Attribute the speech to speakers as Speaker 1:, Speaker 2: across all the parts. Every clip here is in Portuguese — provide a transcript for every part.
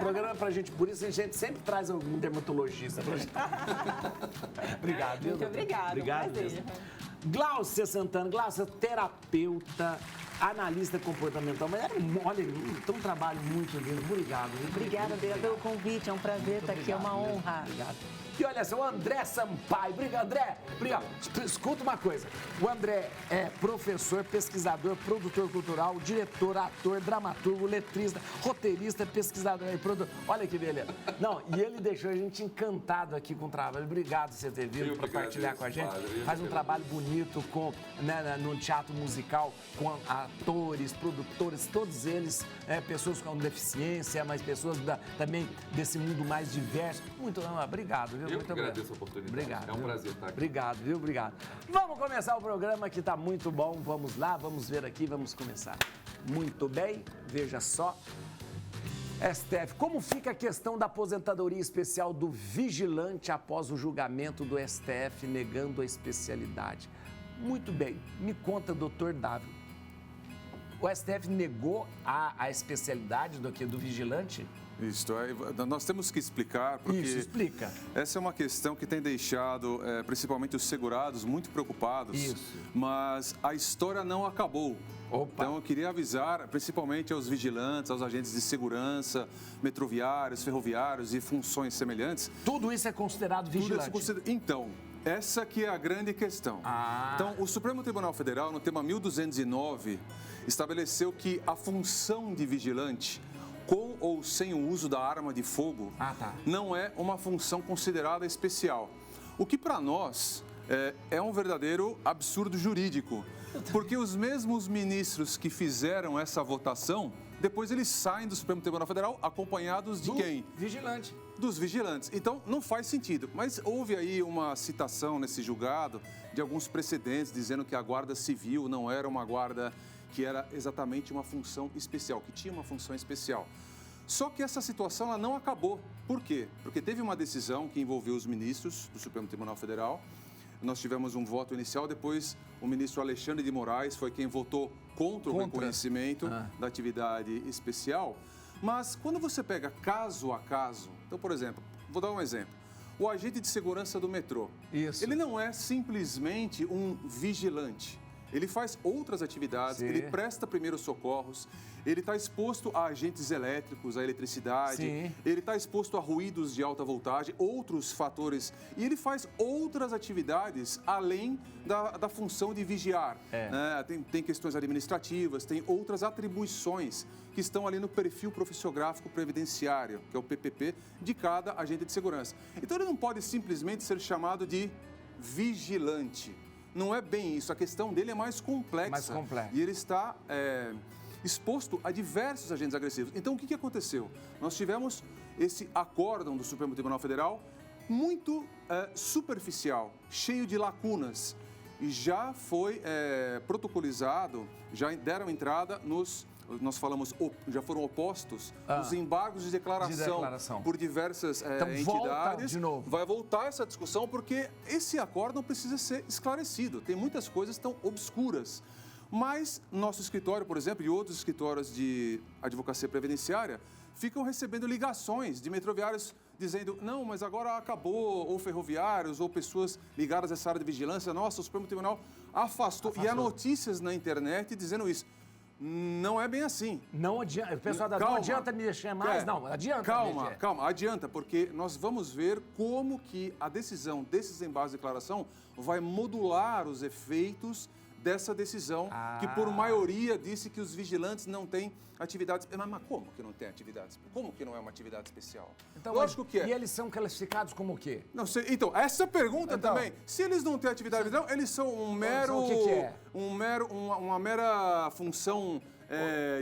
Speaker 1: programa é pra gente, por isso a gente sempre traz algum dermatologista pra gente. Obrigado, viu?
Speaker 2: Muito obrigada,
Speaker 1: Obrigado
Speaker 2: um prazer.
Speaker 1: mesmo. Glaucia Santana, Glaucia, terapeuta, analista comportamental, mas olha, tem um trabalho muito lindo. Obrigado. Viu?
Speaker 2: Obrigada, Bela, pelo convite. É um prazer estar aqui, é uma honra.
Speaker 1: Obrigado. E olha só, o André Sampaio. Obrigado, André. Obrigado. Escuta uma coisa. O André é professor, pesquisador, produtor cultural, diretor, ator, dramaturgo, letrista, roteirista, pesquisador e produtor. Olha que beleza. Não, e ele deixou a gente encantado aqui com o trabalho. Obrigado por você ter vindo para partilhar com a gente. Faz um trabalho bonito no teatro musical, com atores, produtores, todos eles, pessoas com deficiência, mas pessoas também desse mundo mais diverso. Muito obrigado, viu?
Speaker 3: Eu
Speaker 1: Muito
Speaker 3: que agradeço a oportunidade.
Speaker 1: Obrigado.
Speaker 3: É um prazer estar aqui.
Speaker 1: Obrigado, viu? Obrigado. Vamos começar o programa que está muito bom. Vamos lá, vamos ver aqui, vamos começar. Muito bem, veja só. STF, como fica a questão da aposentadoria especial do vigilante após o julgamento do STF negando a especialidade? Muito bem, me conta, doutor Dávila. O STF negou a especialidade do vigilante?
Speaker 4: Isso, nós temos que explicar, porque
Speaker 1: Isso, explica.
Speaker 4: Essa é uma questão que tem deixado principalmente os segurados muito preocupados,
Speaker 1: Isso.
Speaker 4: Mas a história não acabou.
Speaker 1: Opa.
Speaker 4: Então eu queria avisar principalmente aos vigilantes, aos agentes de segurança, metroviários, ferroviários e funções semelhantes.
Speaker 1: Tudo isso é considerado vigilante?
Speaker 4: Então, essa que é a grande questão. Então, o Supremo Tribunal Federal, no tema 1209, estabeleceu que a função de vigilante, com ou sem o uso da arma de fogo, não é uma função considerada especial. O que para nós é um verdadeiro absurdo jurídico, porque os mesmos ministros que fizeram essa votação, depois eles saem do Supremo Tribunal Federal acompanhados de quem?
Speaker 1: Vigilante.
Speaker 4: Dos vigilantes. Então, não faz sentido. Mas houve aí uma citação nesse julgado de alguns precedentes dizendo que a Guarda Civil não era uma guarda que era exatamente uma função especial, que tinha uma função especial. Só que essa situação ela não acabou. Por quê? Porque teve uma decisão que envolveu os ministros do Supremo Tribunal Federal. Nós tivemos um voto inicial, depois o ministro Alexandre de Moraes foi quem votou contra o reconhecimento da atividade especial. Mas quando você pega caso a caso, então, por exemplo, vou dar um exemplo. O agente de segurança do metrô, ele não é simplesmente um vigilante. Ele faz outras atividades, ele presta primeiros socorros, ele está exposto a agentes elétricos, a eletricidade, ele está exposto a ruídos de alta voltagem, outros fatores, e ele faz outras atividades além da função de vigiar. Né? Tem questões administrativas, tem outras atribuições que estão ali no perfil profissiográfico previdenciário, que é o PPP, de cada agente de segurança. Então, ele não pode simplesmente ser chamado de vigilante. Não é bem isso, a questão dele é mais complexa. E ele está exposto a diversos agentes agressivos. Então, o que aconteceu? Nós tivemos esse acórdão do Supremo Tribunal Federal muito superficial, cheio de lacunas. E já foi protocolizado, já deram entrada nós falamos, já foram opostos os embargos de declaração por diversas entidades.
Speaker 1: Volta de novo.
Speaker 4: Vai voltar essa discussão porque esse acordo precisa ser esclarecido. Tem muitas coisas que estão obscuras. Mas nosso escritório, por exemplo, e outros escritórios de advocacia previdenciária ficam recebendo ligações de metroviários dizendo, não, mas agora acabou, ou ferroviários, ou pessoas ligadas a essa área de vigilância. Nossa, o Supremo Tribunal afastou. E há notícias na internet dizendo isso. Não é bem assim.
Speaker 1: Não adianta. O pessoal não adianta me mexer mais, não. Adianta.
Speaker 4: Calma, adianta, porque nós vamos ver como que a decisão desses embargos de declaração vai modular os efeitos dessa decisão, que por maioria disse que os vigilantes não têm atividades... Mas como que não tem atividades? Como que não é uma atividade especial?
Speaker 1: Então,
Speaker 4: lógico que é.
Speaker 1: E eles são classificados como o quê?
Speaker 4: Não sei. Então, essa pergunta também. Se eles não têm atividade, não, eles são um mero...
Speaker 1: O que é?
Speaker 4: Uma mera função...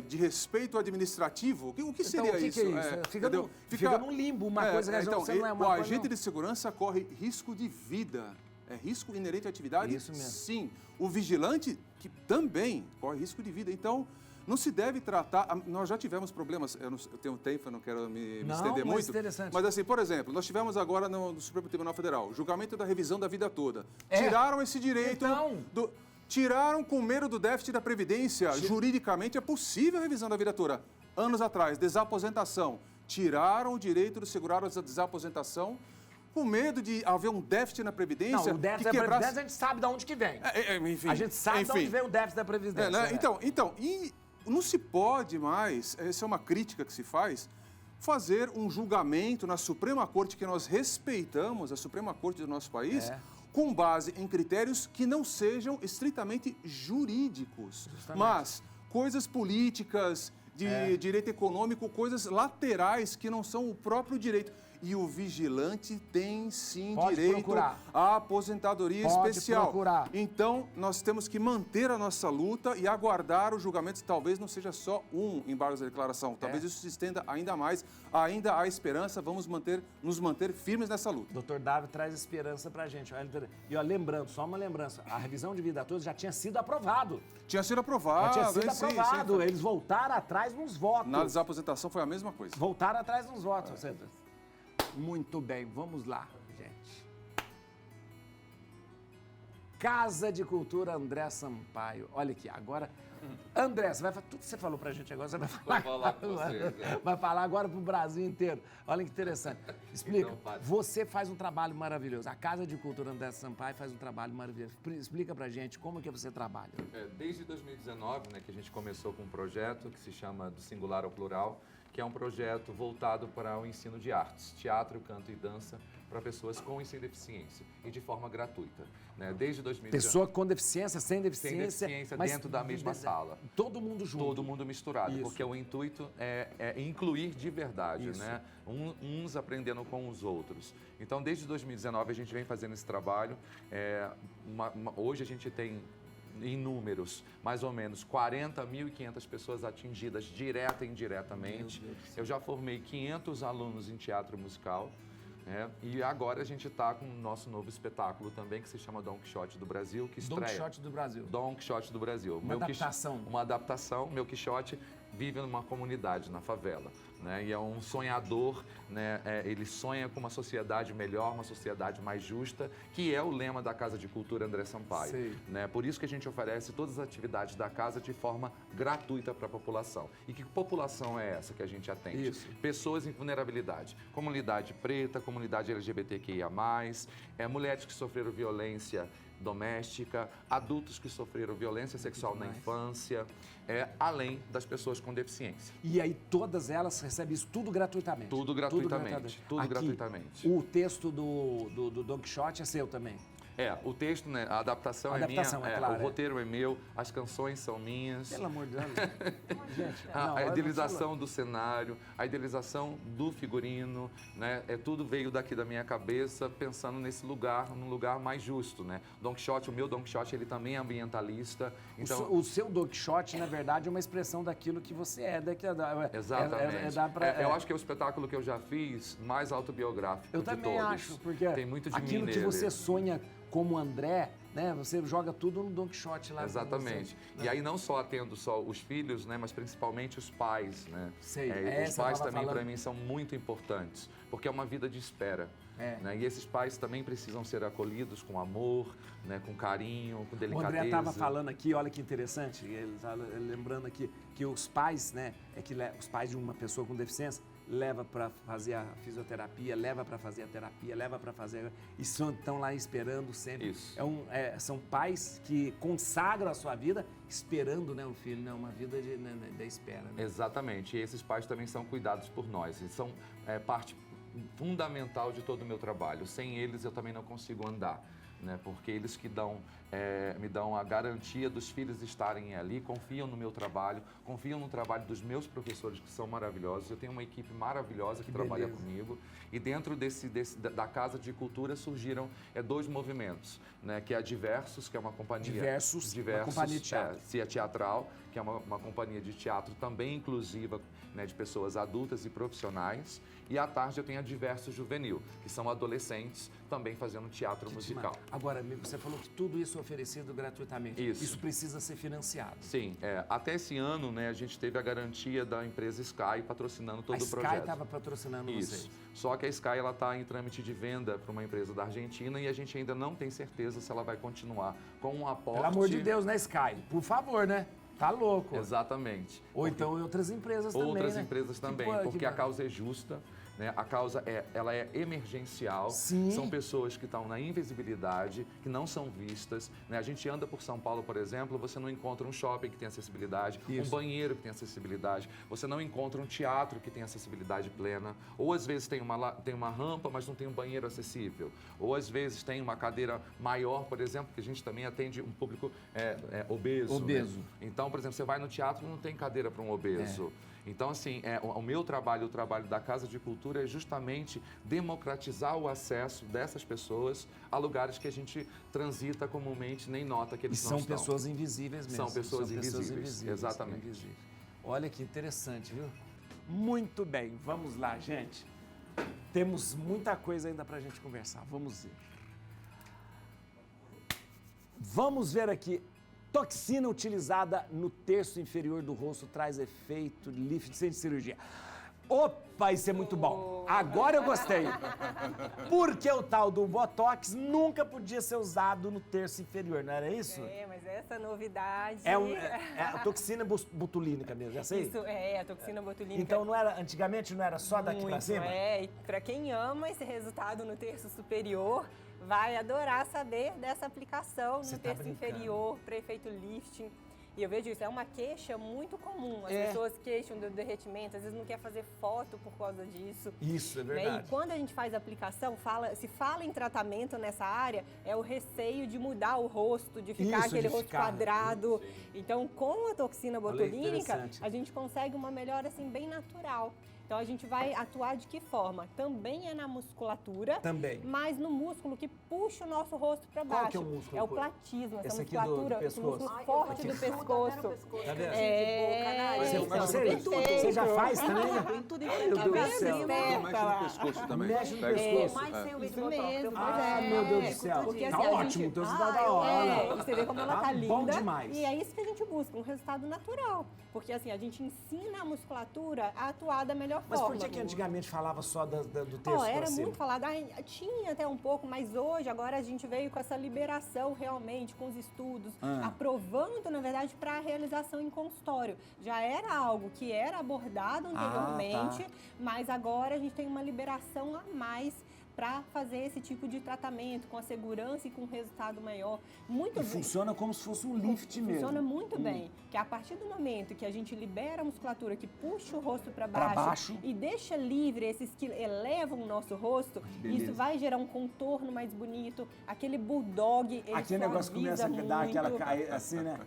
Speaker 4: de respeito administrativo? O que seria isso?
Speaker 1: Que é isso? Fica num limbo, uma coisa que
Speaker 4: então,
Speaker 1: não é uma
Speaker 4: o
Speaker 1: coisa,
Speaker 4: agente de segurança corre risco de vida. É risco inerente à atividade?
Speaker 1: Isso mesmo.
Speaker 4: Sim. O vigilante, que também corre risco de vida. Então, não se deve tratar... Nós já tivemos problemas, eu tenho tempo, eu não quero me estender muito.
Speaker 1: Interessante.
Speaker 4: Mas assim, por exemplo, nós tivemos agora no Supremo Tribunal Federal, julgamento da revisão da vida toda. Tiraram esse direito... Tiraram com medo do déficit da Previdência. Juridicamente é possível a revisão da vida toda. Anos atrás, desaposentação. tiraram o direito do segurado à desaposentação com medo de haver um déficit na Previdência.
Speaker 1: Não, o déficit da Previdência a gente sabe de onde que vem.
Speaker 4: Enfim,
Speaker 1: a gente sabe de onde vem o déficit da Previdência.
Speaker 4: Né? Então, e não se pode mais, essa é uma crítica que se faz, fazer um julgamento na Suprema Corte, que nós respeitamos, a Suprema Corte do nosso país, com base em critérios que não sejam estritamente jurídicos, mas coisas políticas, de direito econômico, coisas laterais que não são o próprio direito. E o vigilante tem, sim, direito à aposentadoria especial. Então, nós temos que manter a nossa luta e aguardar os julgamentos. Talvez não seja só um embargo da declaração. Talvez isso se estenda ainda mais. Ainda há esperança. Vamos nos manter firmes nessa luta.
Speaker 1: Doutor Davi traz esperança pra gente. E, ó, lembrando, só uma lembrança. A revisão de vida a todos já tinha sido aprovado.
Speaker 4: Tinha sido aprovado.
Speaker 1: Já tinha sido aprovado. Eles voltaram atrás nos votos.
Speaker 4: Na desaposentação foi a mesma coisa.
Speaker 1: Voltaram atrás nos votos. Muito bem, vamos lá, gente. Casa de Cultura André Sampaio. Olha aqui, agora... André, você vai falar tudo que você falou pra gente agora, você vai falar.
Speaker 3: Vou falar com vocês.
Speaker 1: Vai falar agora pro Brasil inteiro. Olha que interessante. Explica.
Speaker 3: Então,
Speaker 1: você faz um trabalho maravilhoso. A Casa de Cultura André Sampaio faz um trabalho maravilhoso. Explica pra gente como que você trabalha.
Speaker 3: Desde 2019, né, que a gente começou com um projeto que se chama Do Singular ao Plural, que é um projeto voltado para o ensino de artes, teatro, canto e dança para pessoas com e sem deficiência e de forma gratuita. Né? Desde 2019.
Speaker 1: Pessoa com deficiência, sem deficiência.
Speaker 3: Sem deficiência, dentro da mesma sala.
Speaker 1: Todo mundo junto.
Speaker 3: Todo mundo misturado,
Speaker 1: Isso.
Speaker 3: porque o intuito é incluir de verdade, né? Uns aprendendo com os outros. Então, desde 2019 a gente vem fazendo esse trabalho. Hoje a gente tem em números, mais ou menos 40.500 pessoas atingidas direta e indiretamente. Eu já formei 500 alunos em teatro musical. E agora a gente está com o nosso novo espetáculo também, que se chama Don Quixote do Brasil, que estreia.
Speaker 1: Don Quixote do Brasil.
Speaker 3: Don Quixote do Brasil.
Speaker 1: Uma adaptação.
Speaker 3: Uma adaptação. Meu Quixote vive numa comunidade, na favela. Né? E é um sonhador, né? Ele sonha com uma sociedade melhor, uma sociedade mais justa, que é o lema da Casa de Cultura André Sampaio. Né? Por isso que a gente oferece todas as atividades da casa de forma gratuita para a população. E que população é essa que a gente atende?
Speaker 1: Isso.
Speaker 3: Pessoas em vulnerabilidade. Comunidade preta, comunidade LGBTQIA+, mulheres que sofreram violência doméstica, adultos que sofreram violência sexual na infância, além das pessoas com deficiência.
Speaker 1: E aí todas elas recebem isso tudo gratuitamente?
Speaker 3: Tudo gratuitamente. Tudo gratuitamente.
Speaker 1: O texto do Don Quixote é seu também?
Speaker 3: O texto, né? A adaptação é minha,
Speaker 1: claro,
Speaker 3: o roteiro é meu, as canções são minhas.
Speaker 1: Pelo amor de Deus. Gente,
Speaker 3: a idealização do cenário, a idealização do figurino, né? Tudo veio daqui da minha cabeça, pensando nesse lugar, num lugar mais justo, né? Don Quixote, o meu Don Quixote, ele também é ambientalista. Então...
Speaker 1: O seu Don Quixote, na verdade, é uma expressão daquilo que você é.
Speaker 3: Exatamente. Eu acho que é o espetáculo que eu já fiz mais autobiográfico de todos.
Speaker 1: Eu também acho, porque
Speaker 3: tem muito de
Speaker 1: aquilo
Speaker 3: mim
Speaker 1: que
Speaker 3: nele.
Speaker 1: você sonha como André, né? Você joga tudo no Don Quixote lá.
Speaker 3: Exatamente.
Speaker 1: Você,
Speaker 3: e aí não só atendo só os filhos, né? Mas principalmente os pais, né? Os pais também para mim são muito importantes, porque é uma vida de espera. Né? E esses pais também precisam ser acolhidos com amor, né? Com carinho, com delicadeza.
Speaker 1: O André estava falando aqui, olha que interessante, ele estava lembrando aqui que os pais, né? Os pais de uma pessoa com deficiência leva para fazer a fisioterapia, leva para fazer a terapia, leva para fazer... E estão lá esperando sempre.
Speaker 3: Isso.
Speaker 1: São pais que consagram a sua vida esperando, né, o filho, né, uma vida da espera. Né?
Speaker 3: Exatamente. E esses pais também são cuidados por nós. E são parte fundamental de todo o meu trabalho. Sem eles eu também não consigo andar. Né? Porque eles que me dão a garantia dos filhos estarem ali, confiam no meu trabalho, confiam no trabalho dos meus professores, que são maravilhosos. Eu tenho uma equipe maravilhosa que trabalha comigo. E dentro da Casa de Cultura surgiram 2 movimentos, né? Que é a Diversos, que é uma companhia...
Speaker 1: Diversos, uma companhia de teatro.
Speaker 3: Cia Teatral, que é uma companhia de teatro também inclusiva, né? De pessoas adultas e profissionais. E à tarde eu tenho a Diversos Juvenil, que são adolescentes também fazendo teatro musical.
Speaker 1: Agora, você falou que tudo isso é oferecido gratuitamente. Isso precisa ser financiado.
Speaker 3: Sim. Até esse ano, né, a gente teve a garantia da empresa Sky patrocinando todo o projeto.
Speaker 1: A Sky estava patrocinando vocês.
Speaker 3: Só que a Sky está em trâmite de venda para uma empresa da Argentina e a gente ainda não tem certeza se ela vai continuar com um aporte...
Speaker 1: Pelo amor de Deus, né, Sky? Por favor, né? Tá louco.
Speaker 3: Exatamente.
Speaker 1: Ou então em outras empresas também,
Speaker 3: Outras
Speaker 1: né?
Speaker 3: empresas também,
Speaker 1: Que
Speaker 3: porque a
Speaker 1: bacana.
Speaker 3: causa é justa, né? A causa ela é emergencial.
Speaker 1: Sim.
Speaker 3: São pessoas que estão na invisibilidade, que não são vistas, né? A gente anda por São Paulo, por exemplo, você não encontra um shopping que tem acessibilidade, um banheiro que tem acessibilidade, você não encontra um teatro que tem acessibilidade plena, ou às vezes tem uma rampa, mas não tem um banheiro acessível, ou às vezes tem uma cadeira maior, por exemplo, que a gente também atende um público obeso.
Speaker 1: Obeso.
Speaker 3: Né? Então, por exemplo, você vai no teatro e não tem cadeira para um obeso. Então, assim, o meu trabalho, o trabalho da Casa de Cultura é justamente democratizar o acesso dessas pessoas a lugares que a gente transita comumente, nem nota que
Speaker 1: E
Speaker 3: eles
Speaker 1: são
Speaker 3: não estão.
Speaker 1: pessoas invisíveis mesmo.
Speaker 3: São pessoas invisíveis, exatamente.
Speaker 1: invisíveis. Olha que interessante, viu? Muito bem, vamos lá, gente. Temos muita coisa ainda pra gente conversar, vamos ver. Vamos ver aqui. Toxina utilizada no terço inferior do rosto traz efeito lift sem cirurgia. Opa, isso é muito bom. Agora eu gostei. Porque o tal do Botox nunca podia ser usado no terço inferior, não era isso?
Speaker 2: Mas essa novidade...
Speaker 1: É a toxina botulínica mesmo, já sei?
Speaker 2: Isso, a toxina botulínica.
Speaker 1: Então antigamente não era só daqui pra cima?
Speaker 2: E pra quem ama esse resultado no terço superior, vai adorar saber dessa aplicação no terço inferior para efeito lifting. E eu vejo isso, é uma queixa muito comum. As pessoas queixam do derretimento, às vezes não quer fazer foto por causa disso.
Speaker 1: Isso, é
Speaker 2: Né?
Speaker 1: verdade.
Speaker 2: E quando a gente faz a aplicação, se fala em tratamento nessa área, é o receio de mudar o rosto, de ficar
Speaker 1: Isso,
Speaker 2: aquele
Speaker 1: de
Speaker 2: rosto
Speaker 1: ficar.
Speaker 2: quadrado. Então, com a toxina botulínica,
Speaker 1: interessante.
Speaker 2: a gente consegue uma melhora assim, bem natural. Então, a gente vai atuar de que forma? Também é na musculatura,
Speaker 1: Também.
Speaker 2: mas no músculo que puxa o nosso rosto para baixo.
Speaker 1: Qual que é o músculo?
Speaker 2: É o platismo, essa
Speaker 1: Esse aqui
Speaker 2: musculatura,
Speaker 1: do
Speaker 2: esse
Speaker 1: pescoço.
Speaker 2: músculo forte do pescoço.
Speaker 1: Tá vendo?
Speaker 2: Então,
Speaker 1: Você já faz também?
Speaker 5: Tem tudo em
Speaker 1: Meu Deus do céu.
Speaker 4: Mexe no pescoço também.
Speaker 1: Mexe no
Speaker 4: Pega-
Speaker 1: pescoço.
Speaker 5: mais sem o
Speaker 2: Isso
Speaker 5: Botox.
Speaker 2: mesmo,
Speaker 5: Eu
Speaker 2: pois
Speaker 5: faço.
Speaker 1: Ah, meu Deus do céu.
Speaker 2: Porque,
Speaker 1: Tá
Speaker 2: assim, a
Speaker 1: ótimo,
Speaker 2: gente-
Speaker 1: então você tá da hora.
Speaker 2: Você vê como ela tá
Speaker 1: Tá
Speaker 2: linda.
Speaker 1: bom demais.
Speaker 2: E é isso que a gente busca, um resultado natural. Porque assim, a gente ensina a musculatura a atuar da melhor
Speaker 1: Mas
Speaker 2: forma.
Speaker 1: por que antigamente falava só do terço pra
Speaker 2: Era
Speaker 1: cima?
Speaker 2: muito falado, tinha até um pouco, mas hoje, agora a gente veio com essa liberação realmente, com os estudos, aprovando, na verdade, para a realização em consultório. Já era algo que era abordado anteriormente, mas agora a gente tem uma liberação a mais para fazer esse tipo de tratamento com a segurança e com um resultado maior. Muito
Speaker 1: E
Speaker 2: bem.
Speaker 1: funciona como se fosse um lift mesmo.
Speaker 2: Funciona muito bem, que a partir do momento que a gente libera a musculatura, que puxa o rosto para
Speaker 1: Pra
Speaker 2: baixo,
Speaker 1: baixo.
Speaker 2: e deixa livre esses que elevam o nosso rosto,
Speaker 1: beleza.
Speaker 2: isso vai gerar um contorno mais bonito, aquele bulldog, ele
Speaker 1: Aquele negócio
Speaker 2: suaviza
Speaker 1: começa a dar
Speaker 2: muito.
Speaker 1: aquela caída assim, né?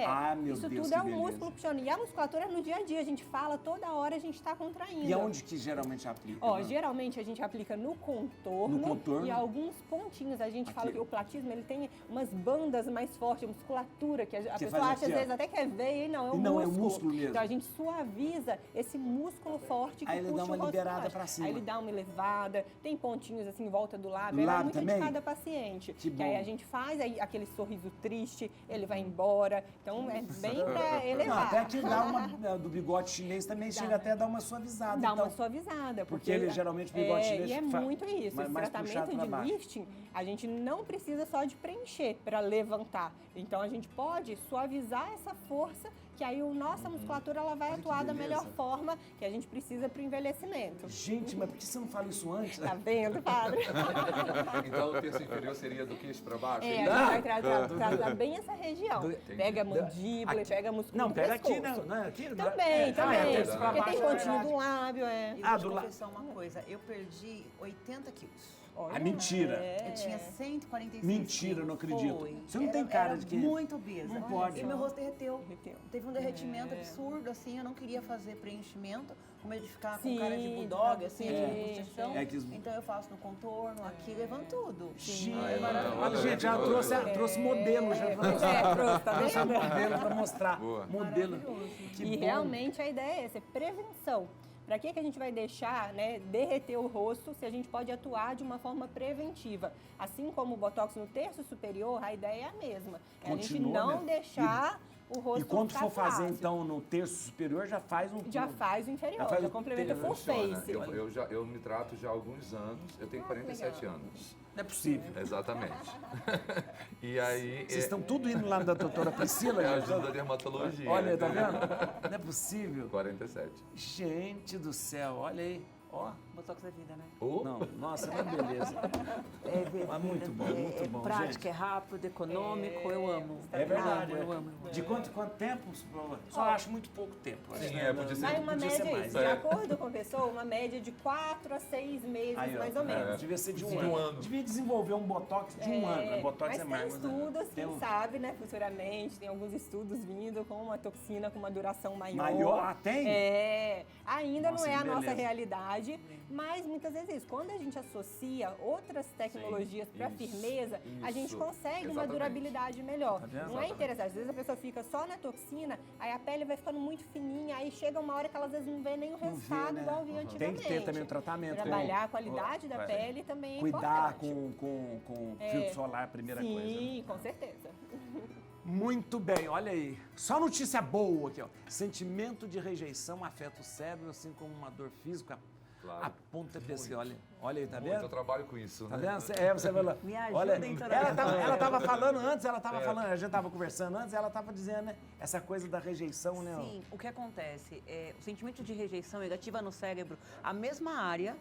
Speaker 2: Ah,
Speaker 1: meu
Speaker 2: isso
Speaker 1: Deus,
Speaker 2: tudo
Speaker 1: que
Speaker 2: é um
Speaker 1: beleza.
Speaker 2: músculo puxando. E a musculatura no dia a dia, a gente fala, toda hora a gente está contraindo.
Speaker 1: E aonde que geralmente aplica?
Speaker 2: Ó,
Speaker 1: né?
Speaker 2: geralmente a gente aplica no contorno,
Speaker 1: No contorno.
Speaker 2: e alguns pontinhos. A gente fala
Speaker 1: Aqui.
Speaker 2: que o platismo ele tem umas bandas mais fortes, a musculatura, que a
Speaker 1: Que
Speaker 2: pessoa
Speaker 1: faz
Speaker 2: acha
Speaker 1: aqui,
Speaker 2: às
Speaker 1: ó.
Speaker 2: vezes até que é veia, e não, é o
Speaker 1: E
Speaker 2: músculo.
Speaker 1: não, é o músculo mesmo.
Speaker 2: Então a gente suaviza esse músculo forte que
Speaker 1: Aí ele
Speaker 2: puxa
Speaker 1: dá uma
Speaker 2: o rosto
Speaker 1: liberada
Speaker 2: baixo.
Speaker 1: pra cima.
Speaker 2: Aí ele dá uma elevada, tem pontinhos assim em volta do lábio,
Speaker 1: Do
Speaker 2: é
Speaker 1: lábio
Speaker 2: muito
Speaker 1: também?
Speaker 2: de cada paciente.
Speaker 1: Que
Speaker 2: Que aí
Speaker 1: bom.
Speaker 2: a gente faz aí aquele sorriso triste, ele vai embora. Então é bem pra
Speaker 1: Não,
Speaker 2: elevar.
Speaker 1: até que dá uma. Do bigode chinês também chega até a dar uma suavizada.
Speaker 2: Dá
Speaker 1: então,
Speaker 2: uma suavizada.
Speaker 1: porque ele geralmente, o bigode chinês
Speaker 2: E é
Speaker 1: fa-
Speaker 2: muito isso. Esse
Speaker 1: mais puxado
Speaker 2: tratamento
Speaker 1: pra
Speaker 2: de
Speaker 1: baixo.
Speaker 2: lifting, a gente não precisa só de preencher para levantar. Então a gente pode suavizar essa força, que aí a nossa musculatura ela vai atuar da melhor
Speaker 1: beleza.
Speaker 2: forma que a gente precisa para o envelhecimento.
Speaker 1: Gente, mas por que você não fala isso antes?
Speaker 2: Tá vendo, padre?
Speaker 3: Então o terço inferior seria do queixo para baixo?
Speaker 2: A gente vai tratar bem essa região. Pega a
Speaker 1: Do-
Speaker 2: mandíbula,
Speaker 1: aqui.
Speaker 2: pega a músculo
Speaker 1: Não,
Speaker 2: do
Speaker 1: pega aqui,
Speaker 2: pescoço.
Speaker 1: não é aqui?
Speaker 2: Também, também.
Speaker 1: terço pra
Speaker 2: Porque
Speaker 1: baixo,
Speaker 2: tem
Speaker 1: é
Speaker 2: pontinho
Speaker 1: verdade.
Speaker 2: do lábio,
Speaker 5: E
Speaker 1: Ah,
Speaker 5: vou
Speaker 1: do
Speaker 5: te
Speaker 1: la-
Speaker 5: confessar uma coisa, eu perdi 80 quilos.
Speaker 1: Ah, mentira.
Speaker 5: Eu tinha 146
Speaker 1: Mentira,
Speaker 5: quilos.
Speaker 1: não acredito.
Speaker 5: Foi.
Speaker 1: Você não tem cara de que-
Speaker 5: muito obesa.
Speaker 1: Não pode.
Speaker 5: E meu rosto derreteu.
Speaker 2: Derreteu.
Speaker 5: Teve um derretimento absurdo, assim, eu não queria fazer preenchimento, com medo de ficar
Speaker 2: Sim,
Speaker 5: com cara de bulldog, assim,
Speaker 2: sim,
Speaker 5: de bochechão.
Speaker 1: É que-
Speaker 5: Então eu faço no contorno, aqui, levanto tudo.
Speaker 1: Gente,
Speaker 5: É maravilhoso.
Speaker 1: olha, gente, já trouxe modelo já pra mostrar.
Speaker 2: trouxe, tá
Speaker 1: Trouxe
Speaker 2: vendo?
Speaker 1: modelo pra mostrar.
Speaker 3: Boa.
Speaker 1: Modelo.
Speaker 5: Maravilhoso.
Speaker 1: Que
Speaker 2: E
Speaker 1: bom.
Speaker 2: realmente a ideia é essa, é prevenção. Para que a gente vai deixar, né, derreter o rosto se a gente pode atuar de uma forma preventiva? Assim como o Botox no terço superior, a ideia é a mesma. É a gente
Speaker 1: Continua,
Speaker 2: não
Speaker 1: né?
Speaker 2: deixar o rosto
Speaker 6: E quando
Speaker 2: ficar
Speaker 6: for fazer,
Speaker 2: flácido.
Speaker 6: então, no terço superior, já faz um...
Speaker 2: Já faz o inferior,
Speaker 6: Já faz
Speaker 2: já
Speaker 6: o
Speaker 2: complementa
Speaker 6: terço.
Speaker 2: full
Speaker 3: Funciona.
Speaker 2: face.
Speaker 3: Eu me trato já há alguns anos, eu tenho 47 anos.
Speaker 6: Não é possível.
Speaker 3: Exatamente. E aí...
Speaker 6: Vocês estão tudo indo lá da doutora Priscila?
Speaker 3: É a
Speaker 6: gente?
Speaker 3: ajuda da dermatologia.
Speaker 6: Olha, tá vendo? Não é possível.
Speaker 3: 47.
Speaker 6: Gente do céu, olha aí. Ó,
Speaker 5: Botox é vida, né?
Speaker 6: não, nossa, que beleza. Mas muito bom, muito bom,
Speaker 5: prático,
Speaker 6: gente.
Speaker 5: é rápido, econômico, eu amo.
Speaker 6: É verdade.
Speaker 5: Eu amo.
Speaker 6: De quanto tempo? Só acho muito pouco tempo.
Speaker 3: Sim,
Speaker 6: Acho,
Speaker 3: podia ser.
Speaker 2: Vai uma
Speaker 6: podia ser
Speaker 2: média,
Speaker 6: mais,
Speaker 2: de
Speaker 6: é.
Speaker 2: acordo com a pessoa, uma média de 4 a 6 meses,
Speaker 6: Aí, ó,
Speaker 2: mais ou menos.
Speaker 6: Devia ser de
Speaker 3: De um ano.
Speaker 6: Devia desenvolver um botox de um ano. Né? Botox
Speaker 2: Mas
Speaker 6: é
Speaker 2: tem
Speaker 6: mais.
Speaker 2: estudos,
Speaker 6: Tem
Speaker 2: quem
Speaker 6: um-
Speaker 2: sabe, né, futuramente, tem alguns estudos vindo com uma toxina com uma duração maior.
Speaker 6: Maior? Ah, tem?
Speaker 2: Ainda
Speaker 6: Nossa,
Speaker 2: não é
Speaker 6: que
Speaker 2: a nossa
Speaker 6: beleza.
Speaker 2: realidade, mas muitas vezes isso. Quando a gente associa outras tecnologias para firmeza, a gente consegue uma
Speaker 3: Exatamente.
Speaker 2: durabilidade melhor.
Speaker 6: Tá vendo?
Speaker 2: Não é interessante. Às vezes a pessoa fica só na toxina, aí a pele vai ficando muito fininha, aí chega uma hora que ela às vezes não vê nem o
Speaker 6: Não vê,
Speaker 2: resultado
Speaker 6: né?
Speaker 2: igual via
Speaker 6: Tem
Speaker 2: antigamente.
Speaker 6: que ter também o tratamento.
Speaker 2: Trabalhar a qualidade da pele também é
Speaker 6: Cuidar
Speaker 2: importante.
Speaker 6: com filtro solar, primeira coisa. Né?
Speaker 2: Sim, com certeza.
Speaker 6: Muito bem, olha aí. Só notícia boa aqui, ó. Sentimento de rejeição afeta o cérebro, assim como uma dor física.
Speaker 3: Claro.
Speaker 6: Aponta PC, olha aí, tá
Speaker 3: Muito, eu
Speaker 6: vendo?
Speaker 3: trabalho com isso,
Speaker 6: Tá
Speaker 3: né?
Speaker 6: vendo? Você vai lá.
Speaker 5: Me ajuda
Speaker 6: Olha,
Speaker 5: em toda
Speaker 6: ela tava falando antes, a gente tava conversando antes, ela tava dizendo, né? Essa coisa da rejeição, né? ó.
Speaker 5: Sim, o que acontece é o sentimento de rejeição ele ativa no cérebro a mesma área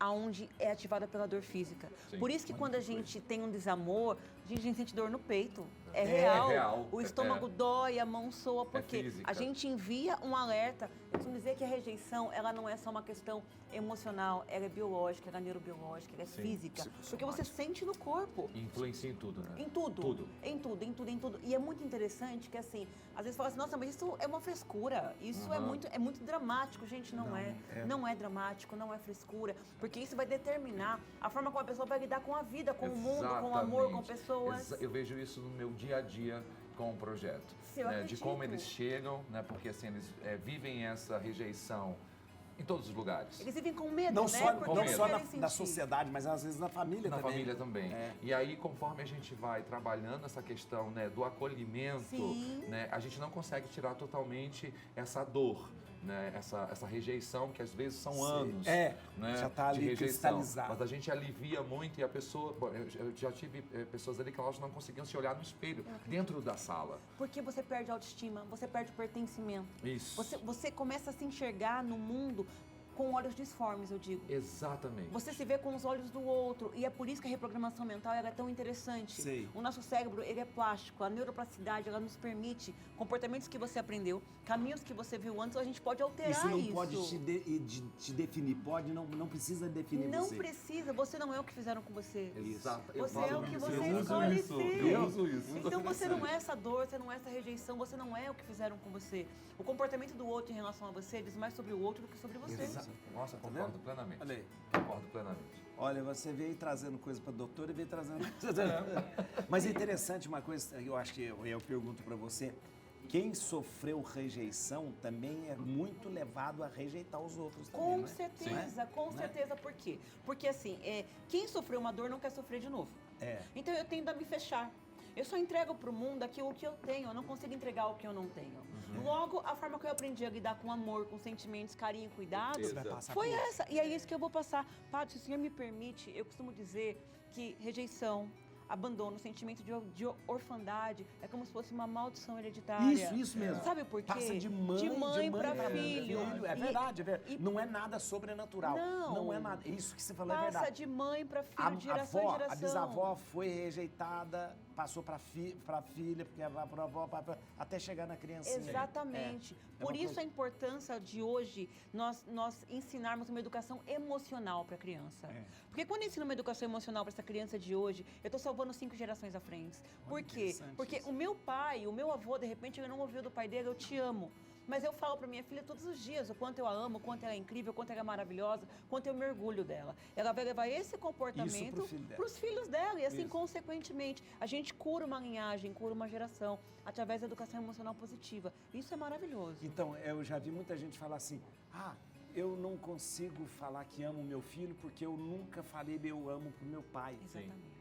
Speaker 5: aonde é ativada pela dor física.
Speaker 3: Sim,
Speaker 5: Por isso que quando a gente tem um desamor, a gente sente dor no peito. É
Speaker 3: real.
Speaker 5: real. O
Speaker 3: É.
Speaker 5: estômago dói, a mão soa, porque
Speaker 3: física.
Speaker 5: a gente envia um alerta. Eu costumo dizer que a rejeição, ela não é só uma questão emocional, ela é biológica, ela é neurobiológica, ela é física. Porque você sente no corpo.
Speaker 3: Influencia em tudo, né?
Speaker 5: Em tudo.
Speaker 3: Tudo.
Speaker 5: Em tudo, em tudo, em tudo. E é muito interessante que, assim, às vezes fala assim, nossa, mas isso é uma frescura. Isso é muito dramático. Gente, não é. Não é dramático, não é frescura. Porque isso vai determinar a forma como a pessoa vai lidar com a vida, com o mundo, com o amor, com
Speaker 3: Exatamente.
Speaker 5: pessoas.
Speaker 3: Eu vejo isso no meu dia a dia com o projeto.
Speaker 5: Eu
Speaker 3: né? De
Speaker 5: acredito.
Speaker 3: como eles chegam, né? Porque assim, eles vivem essa rejeição em todos os lugares.
Speaker 5: Eles vivem com medo,
Speaker 6: Não
Speaker 5: né?
Speaker 6: só,
Speaker 5: Porque
Speaker 6: não
Speaker 5: eles
Speaker 6: só
Speaker 5: querem
Speaker 6: na
Speaker 5: sentir.
Speaker 6: sociedade, mas às vezes na família
Speaker 3: Na
Speaker 6: também.
Speaker 3: família também.
Speaker 6: É.
Speaker 3: E aí, conforme a gente vai trabalhando essa questão, né, do acolhimento,
Speaker 5: Sim.
Speaker 3: né, a gente não consegue tirar totalmente essa dor, né, essa rejeição que às vezes são anos,
Speaker 6: É,
Speaker 3: né,
Speaker 6: já tá
Speaker 3: de
Speaker 6: ali
Speaker 3: rejeição.
Speaker 6: cristalizado.
Speaker 3: Mas a gente alivia muito e a pessoa, bom, eu já tive pessoas ali que elas não conseguiam se olhar no espelho dentro da sala.
Speaker 5: Porque você perde a autoestima, você perde o pertencimento.
Speaker 3: Isso.
Speaker 5: Você começa a se enxergar no mundo com olhos disformes, eu digo.
Speaker 3: Exatamente.
Speaker 5: Você se vê com os olhos do outro e é por isso que a reprogramação mental ela é tão interessante.
Speaker 6: Sei.
Speaker 5: O nosso cérebro ele é plástico, a neuroplasticidade ela nos permite comportamentos que você aprendeu, caminhos que você viu antes, a gente pode alterar
Speaker 6: Isso
Speaker 5: isso.
Speaker 6: não pode te definir, não precisa definir
Speaker 5: Não
Speaker 6: você.
Speaker 5: precisa, você não é o que fizeram com você.
Speaker 3: Exato. Eu
Speaker 5: Você é
Speaker 3: falo
Speaker 5: o que
Speaker 3: isso.
Speaker 5: você
Speaker 3: Eu uso
Speaker 5: escolhe
Speaker 3: isso.
Speaker 5: ser.
Speaker 3: Eu uso isso.
Speaker 5: Então você não é essa dor, você não é essa rejeição, você não é o que fizeram com você. O comportamento do outro em relação a você diz mais sobre o outro do que sobre você.
Speaker 3: Nossa, concordo plenamente.
Speaker 6: Olha aí.
Speaker 3: Concordo plenamente.
Speaker 6: Olha, você veio trazendo coisa para a doutora e veio trazendo... Mas é interessante uma coisa, eu acho que eu pergunto para você, quem sofreu rejeição também é muito levado a rejeitar os outros também,
Speaker 5: Com
Speaker 6: não é?
Speaker 5: certeza, com
Speaker 6: Não é?
Speaker 5: certeza. Por quê? Porque assim, quem sofreu uma dor não quer sofrer de novo.
Speaker 6: É.
Speaker 5: Então eu tendo a me fechar. Eu só entrego para o mundo aquilo que eu tenho, eu não consigo entregar o que eu não tenho. Logo, a forma que eu aprendi a lidar com amor, com sentimentos, carinho, cuidado,
Speaker 3: Você vai
Speaker 6: passar
Speaker 5: foi
Speaker 6: por isso.
Speaker 5: essa. E é isso que eu vou passar. Padre, se o senhor me permite, eu costumo dizer que rejeição, abandono, sentimento de orfandade é como se fosse uma maldição hereditária.
Speaker 6: Isso mesmo.
Speaker 5: Sabe por quê?
Speaker 6: Passa de mãe
Speaker 5: para
Speaker 6: pra
Speaker 5: filho.
Speaker 6: É verdade, é verdade.
Speaker 5: E-
Speaker 6: Não é nada sobrenatural.
Speaker 5: Não.
Speaker 6: é nada. Isso que você falou é
Speaker 5: Passa
Speaker 6: verdade.
Speaker 5: de mãe para filho,
Speaker 6: A
Speaker 5: de geração
Speaker 6: avó,
Speaker 5: em geração.
Speaker 6: a bisavó foi rejeitada, passou para filha, porque vai para avó, até chegar na criancinha.
Speaker 5: Exatamente.
Speaker 6: É
Speaker 5: Por
Speaker 6: uma
Speaker 5: isso
Speaker 6: coisa-
Speaker 5: a importância de hoje nós ensinarmos uma educação emocional para a criança.
Speaker 6: É.
Speaker 5: Porque quando eu ensino uma educação emocional para essa criança de hoje, eu estou salvando 5 gerações à frente. Por quê?
Speaker 6: interessante
Speaker 5: Porque
Speaker 6: isso.
Speaker 5: o meu pai, o meu avô, de repente, ele não ouviu do pai dele, eu te amo. Mas eu falo para minha filha todos os dias o quanto eu a amo, o quanto ela é incrível, o quanto ela é maravilhosa, o quanto eu me orgulho dela. Ela vai levar esse comportamento
Speaker 6: pro filho dela.
Speaker 5: para os filhos dela. E assim,
Speaker 6: Isso.
Speaker 5: consequentemente, a gente cura uma linhagem, cura uma geração, através da educação emocional positiva. Isso é maravilhoso.
Speaker 6: Então, eu já vi muita gente falar assim, eu não consigo falar que amo meu filho porque eu nunca falei eu amo pro meu pai.
Speaker 5: Exatamente.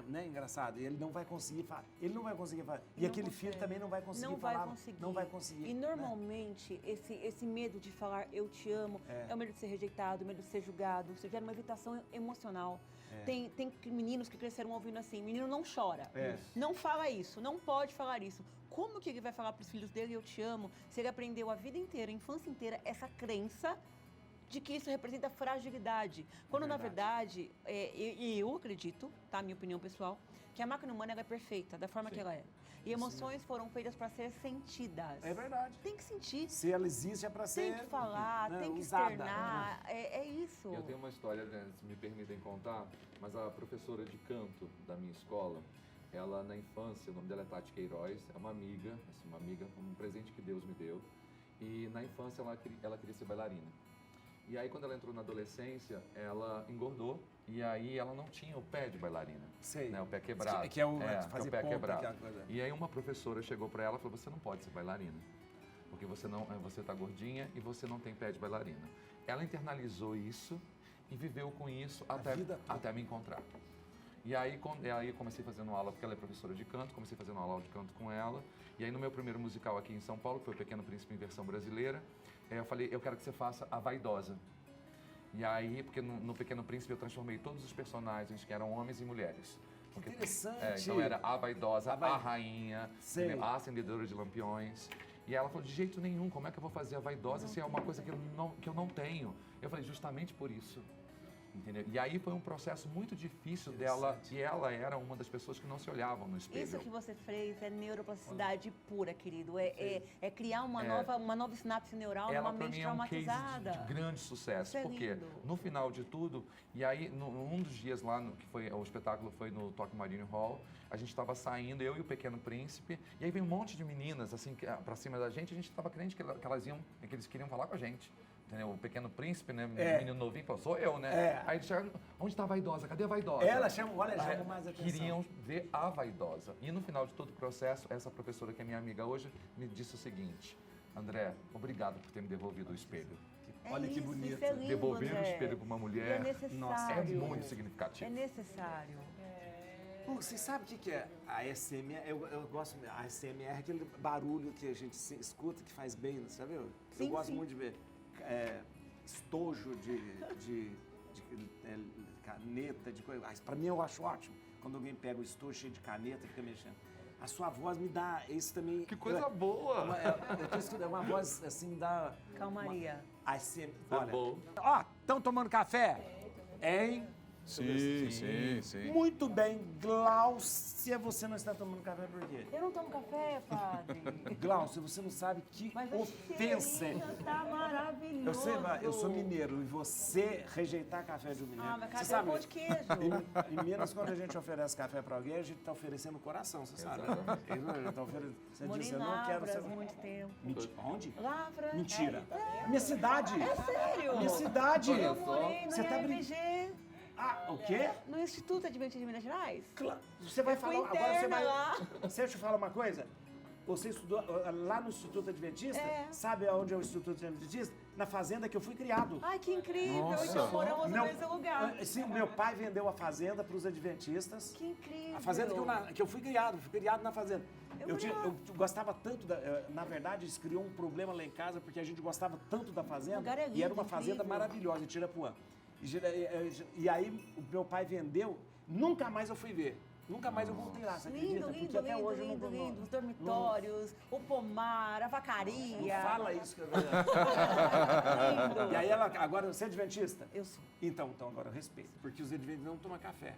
Speaker 6: Né? Engraçado. E ele não vai conseguir falar. Ele não vai conseguir falar. E
Speaker 5: Não
Speaker 6: aquele filho
Speaker 5: consegue.
Speaker 6: também não vai conseguir
Speaker 5: Não
Speaker 6: falar.
Speaker 5: vai conseguir.
Speaker 6: Não vai conseguir.
Speaker 5: E
Speaker 6: né?
Speaker 5: normalmente, esse medo de falar eu te amo é o medo de ser rejeitado, o medo de ser julgado. Você gera uma evitação emocional. Tem meninos que cresceram ouvindo assim, menino não chora. Não fala isso, não pode falar isso. Como que ele vai falar para os filhos dele eu te amo se ele aprendeu a vida inteira, a infância inteira, essa crença de que isso representa fragilidade. Quando, na verdade, eu acredito, tá, minha opinião pessoal, que a máquina humana ela é perfeita, da forma que ela é. E emoções foram feitas para ser sentidas.
Speaker 6: É verdade.
Speaker 5: Tem que sentir.
Speaker 6: Se ela existe é para ser...
Speaker 5: Tem que falar,
Speaker 6: né,
Speaker 5: tem que
Speaker 6: usada.
Speaker 5: externar. É isso.
Speaker 3: Eu tenho uma história, né, se me permitem contar, mas a professora de canto da minha escola, ela na infância, o nome dela é Tati Queiroz, é uma amiga, um presente que Deus me deu. E na infância ela queria ser bailarina. E aí, quando ela entrou na adolescência, ela engordou e aí ela não tinha o pé de bailarina.
Speaker 6: Sei.
Speaker 3: Né, o pé quebrado.
Speaker 6: Que é o
Speaker 3: que
Speaker 6: fazer
Speaker 3: é o pé
Speaker 6: ponta,
Speaker 3: quebrado.
Speaker 6: aquela coisa.
Speaker 3: E aí uma professora chegou para ela e falou, você não pode ser bailarina, porque você tá gordinha e você não tem pé de bailarina. Ela internalizou isso e viveu com isso até me encontrar. E aí eu comecei fazendo aula, porque ela é professora de canto, comecei fazendo aula de canto com ela. E aí no meu primeiro musical aqui em São Paulo, que foi o Pequeno Príncipe em versão brasileira, eu falei, eu quero que você faça a vaidosa. E aí, porque no Pequeno Príncipe eu transformei todos os personagens que eram homens em mulheres. Porque,
Speaker 6: interessante.
Speaker 3: Então era a vaidosa, a rainha,
Speaker 6: Sei.
Speaker 3: a acendedora de lampiões. E ela falou, de jeito nenhum, como é que eu vou fazer a vaidosa se é uma coisa que eu não tenho? Eu falei, justamente por isso. Entendeu? E aí foi um processo muito difícil dela, e ela era uma das pessoas que não se olhavam no espelho.
Speaker 5: Isso que você fez é neuroplasticidade pura, querido. É criar uma nova sinapse neural
Speaker 3: Ela,
Speaker 5: numa
Speaker 3: pra
Speaker 5: mente
Speaker 3: mim, é um
Speaker 5: traumatizada.
Speaker 3: case de grande sucesso,
Speaker 5: Isso é
Speaker 3: porque
Speaker 5: lindo.
Speaker 3: no final de tudo, e aí num dos dias lá, que foi o espetáculo foi no Tokyo Marine Hall, a gente estava saindo, eu e o Pequeno Príncipe, e aí veio um monte de meninas assim pra cima da gente, a gente estava crente que eles queriam falar com a gente. Entendeu? O Pequeno Príncipe, né? Menino novinho, falou, sou eu, né? Aí eles chegaram, onde está a vaidosa? Cadê a vaidosa?
Speaker 6: Ela chama mais atenção.
Speaker 3: Queriam ver a vaidosa. E no final de todo o processo, essa professora que é minha amiga hoje, me disse o seguinte, André, obrigado por ter me devolvido o espelho.
Speaker 6: Olha que
Speaker 5: isso,
Speaker 6: bonito.
Speaker 5: Isso é lindo,
Speaker 3: Devolver o
Speaker 5: André.
Speaker 3: espelho para uma
Speaker 5: E
Speaker 3: mulher
Speaker 5: é necessário.
Speaker 6: Nossa,
Speaker 3: é muito significativo.
Speaker 5: É necessário.
Speaker 6: Pô, você sabe o que é a ASMR? Eu gosto, a ASMR é aquele barulho que a gente escuta que faz bem, sabe? Eu gosto muito de ver estojo de caneta, de coisa. Para mim eu acho ótimo quando alguém pega o estojo cheio de caneta e fica mexendo. A sua voz me dá isso também.
Speaker 3: Que coisa boa!
Speaker 6: Eu tô escutando, é uma voz assim da...
Speaker 5: Calmaria.
Speaker 6: ASMR.
Speaker 3: Tá
Speaker 6: Olha,
Speaker 3: bom.
Speaker 6: ó, estão tomando café? Hein?
Speaker 4: Sim.
Speaker 6: Muito bem, Glaucia, você não está tomando café por quê?
Speaker 5: Eu não tomo café, padre.
Speaker 6: Glaucia, você não sabe que
Speaker 5: Mas o
Speaker 6: ofensa.
Speaker 5: cheirinho tá maravilhoso.
Speaker 6: Eu sou mineiro e você rejeitar café de um mineiro.
Speaker 5: Ah, mas
Speaker 6: você
Speaker 5: café é
Speaker 6: sabe?
Speaker 5: pão de queijo.
Speaker 6: Em Minas, quando a gente oferece café para alguém, a gente está oferecendo o coração, você sabe? Você
Speaker 5: Morei
Speaker 6: diz,
Speaker 5: em
Speaker 6: eu não quero
Speaker 5: Lavras
Speaker 6: ser...
Speaker 5: muito tempo.
Speaker 6: Mentira. Onde?
Speaker 5: Lavras.
Speaker 6: Mentira. Minha cidade.
Speaker 5: É sério?
Speaker 6: Minha cidade.
Speaker 5: Eu morei no
Speaker 6: Você tá
Speaker 5: IAMG,
Speaker 6: Ah, o quê?
Speaker 5: no Instituto Adventista de Minas Gerais.
Speaker 6: Claro. Você vai
Speaker 5: Eu fui
Speaker 6: falar, agora você
Speaker 5: interna
Speaker 6: vai...
Speaker 5: lá.
Speaker 6: Deixa eu te falar uma coisa. Você estudou lá no Instituto Adventista?
Speaker 5: É.
Speaker 6: Sabe onde é o Instituto Adventista? Na fazenda que eu fui criado.
Speaker 5: Ai, que incrível.
Speaker 4: Nossa.
Speaker 5: Então moramos no
Speaker 6: Meu-
Speaker 5: mesmo lugar.
Speaker 6: Sim, meu pai vendeu a fazenda para os adventistas.
Speaker 5: Que incrível.
Speaker 6: A fazenda que eu fui criado na fazenda. Eu gostava tanto, na verdade, isso criou um problema lá em casa, porque a gente gostava tanto da
Speaker 5: O
Speaker 6: fazenda.
Speaker 5: lugar é
Speaker 6: E era
Speaker 5: lindo,
Speaker 6: uma fazenda
Speaker 5: incrível.
Speaker 6: maravilhosa, em Tirapuã. E aí, o meu pai vendeu, nunca mais eu fui ver. Nunca mais eu voltei lá, você acredita?
Speaker 5: Lindo,
Speaker 6: Porque até hoje eu não
Speaker 5: lindo. Os dormitórios, o pomar, a vacaria.
Speaker 6: Não fala isso que eu
Speaker 5: Lindo.
Speaker 6: E aí agora você é adventista?
Speaker 5: Eu sou.
Speaker 6: Então agora eu respeito, porque os adventistas não tomam café.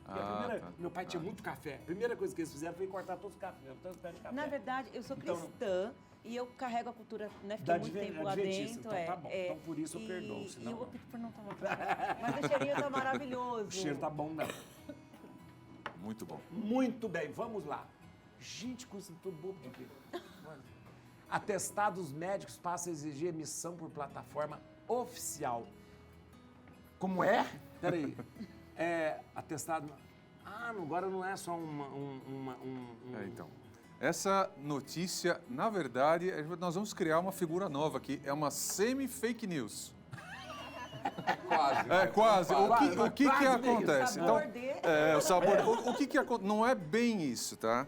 Speaker 4: Tá.
Speaker 6: Meu pai tinha muito café. A primeira coisa que eles fizeram foi cortar todos os pés de café.
Speaker 5: Na verdade, eu sou
Speaker 6: Então,
Speaker 5: cristã e eu carrego a cultura, né? Fiquei muito tempo lá
Speaker 6: adventista,
Speaker 5: dentro.
Speaker 6: então tá bom. Então por isso eu perdoo,
Speaker 5: E
Speaker 6: senão
Speaker 5: eu
Speaker 6: não.
Speaker 5: opto por não tomar café. Mas o cheirinho tá maravilhoso.
Speaker 6: O cheiro tá bom, não.
Speaker 4: Muito bom.
Speaker 6: Muito bem, vamos lá. Gente, coisa tudo bobo de quê? Atestados médicos passam a exigir emissão por plataforma oficial. Como é? Peraí. Atestado... Ah, agora não é só
Speaker 4: Então, essa notícia, na verdade, nós vamos criar uma figura nova aqui. É uma semi-fake news.
Speaker 3: Quase.
Speaker 4: É, quase. O que
Speaker 6: Quase
Speaker 4: acontece?
Speaker 6: isso.
Speaker 4: Então,
Speaker 5: Sabor de-
Speaker 4: O sabor. O que não é bem isso, tá?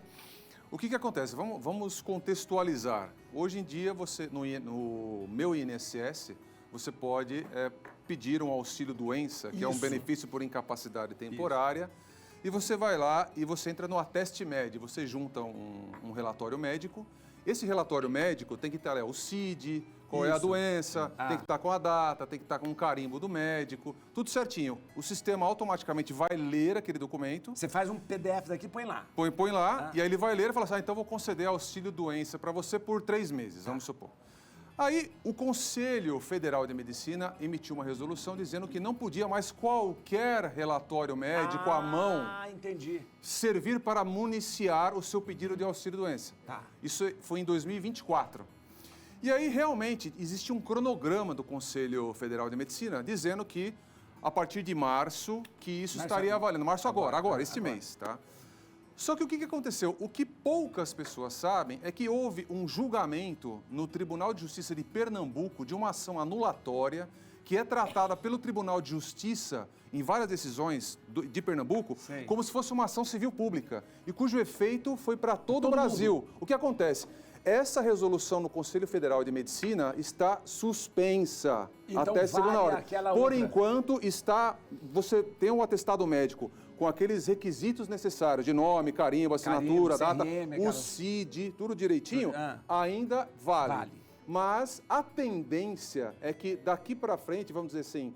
Speaker 4: O que acontece? Vamos contextualizar. Hoje em dia, no meu INSS, você pode pedir um auxílio doença, que é um benefício por incapacidade temporária, e você vai lá e você entra no Ateste Med, você junta um relatório médico. Esse relatório médico tem que estar o CID, qual é a doença, tem que estar com a data, tem que estar com um carimbo do médico, tudo certinho. O sistema automaticamente vai ler aquele documento.
Speaker 6: Você faz um PDF daqui e põe lá.
Speaker 4: Põe lá, e aí ele vai ler e fala assim, então vou conceder auxílio doença para você por 3 meses, vamos supor. Aí o Conselho Federal de Medicina emitiu uma resolução dizendo que não podia mais qualquer relatório médico à mão
Speaker 6: entendi.
Speaker 4: servir para municiar o seu pedido de auxílio doença.
Speaker 6: Tá.
Speaker 4: Isso foi em 2024. E aí, realmente, existe um cronograma do Conselho Federal de Medicina dizendo que, a partir de março, que isso estaria valendo. Março agora, este mês, tá? Só que o que aconteceu? O que poucas pessoas sabem é que houve um julgamento no Tribunal de Justiça de Pernambuco de uma ação anulatória que é tratada pelo Tribunal de Justiça em várias decisões de Pernambuco como se fosse uma ação civil pública e cujo efeito foi para todo o Brasil. O que acontece? Essa resolução no Conselho Federal de Medicina está suspensa até segunda hora. Por enquanto, você tem um atestado médico com aqueles requisitos necessários de nome, carimbo, assinatura, data, o CID, tudo direitinho, ainda vale. Mas a tendência é que daqui para frente, vamos dizer assim,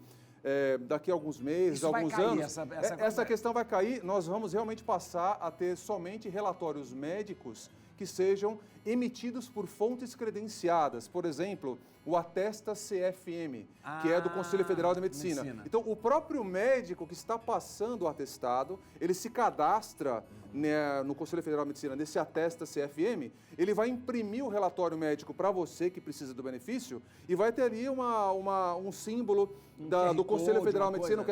Speaker 4: daqui a alguns meses, alguns anos, essa questão vai cair, nós vamos realmente passar a ter somente relatórios médicos que sejam emitidos por fontes credenciadas. Por exemplo, o Atesta CFM, que é do Conselho Federal de Medicina. Então, o próprio médico que está passando o atestado, ele se cadastra no Conselho Federal de Medicina, nesse Atesta CFM, ele vai imprimir o relatório médico para você que precisa do benefício e vai ter ali um símbolo do Conselho Federal de Medicina,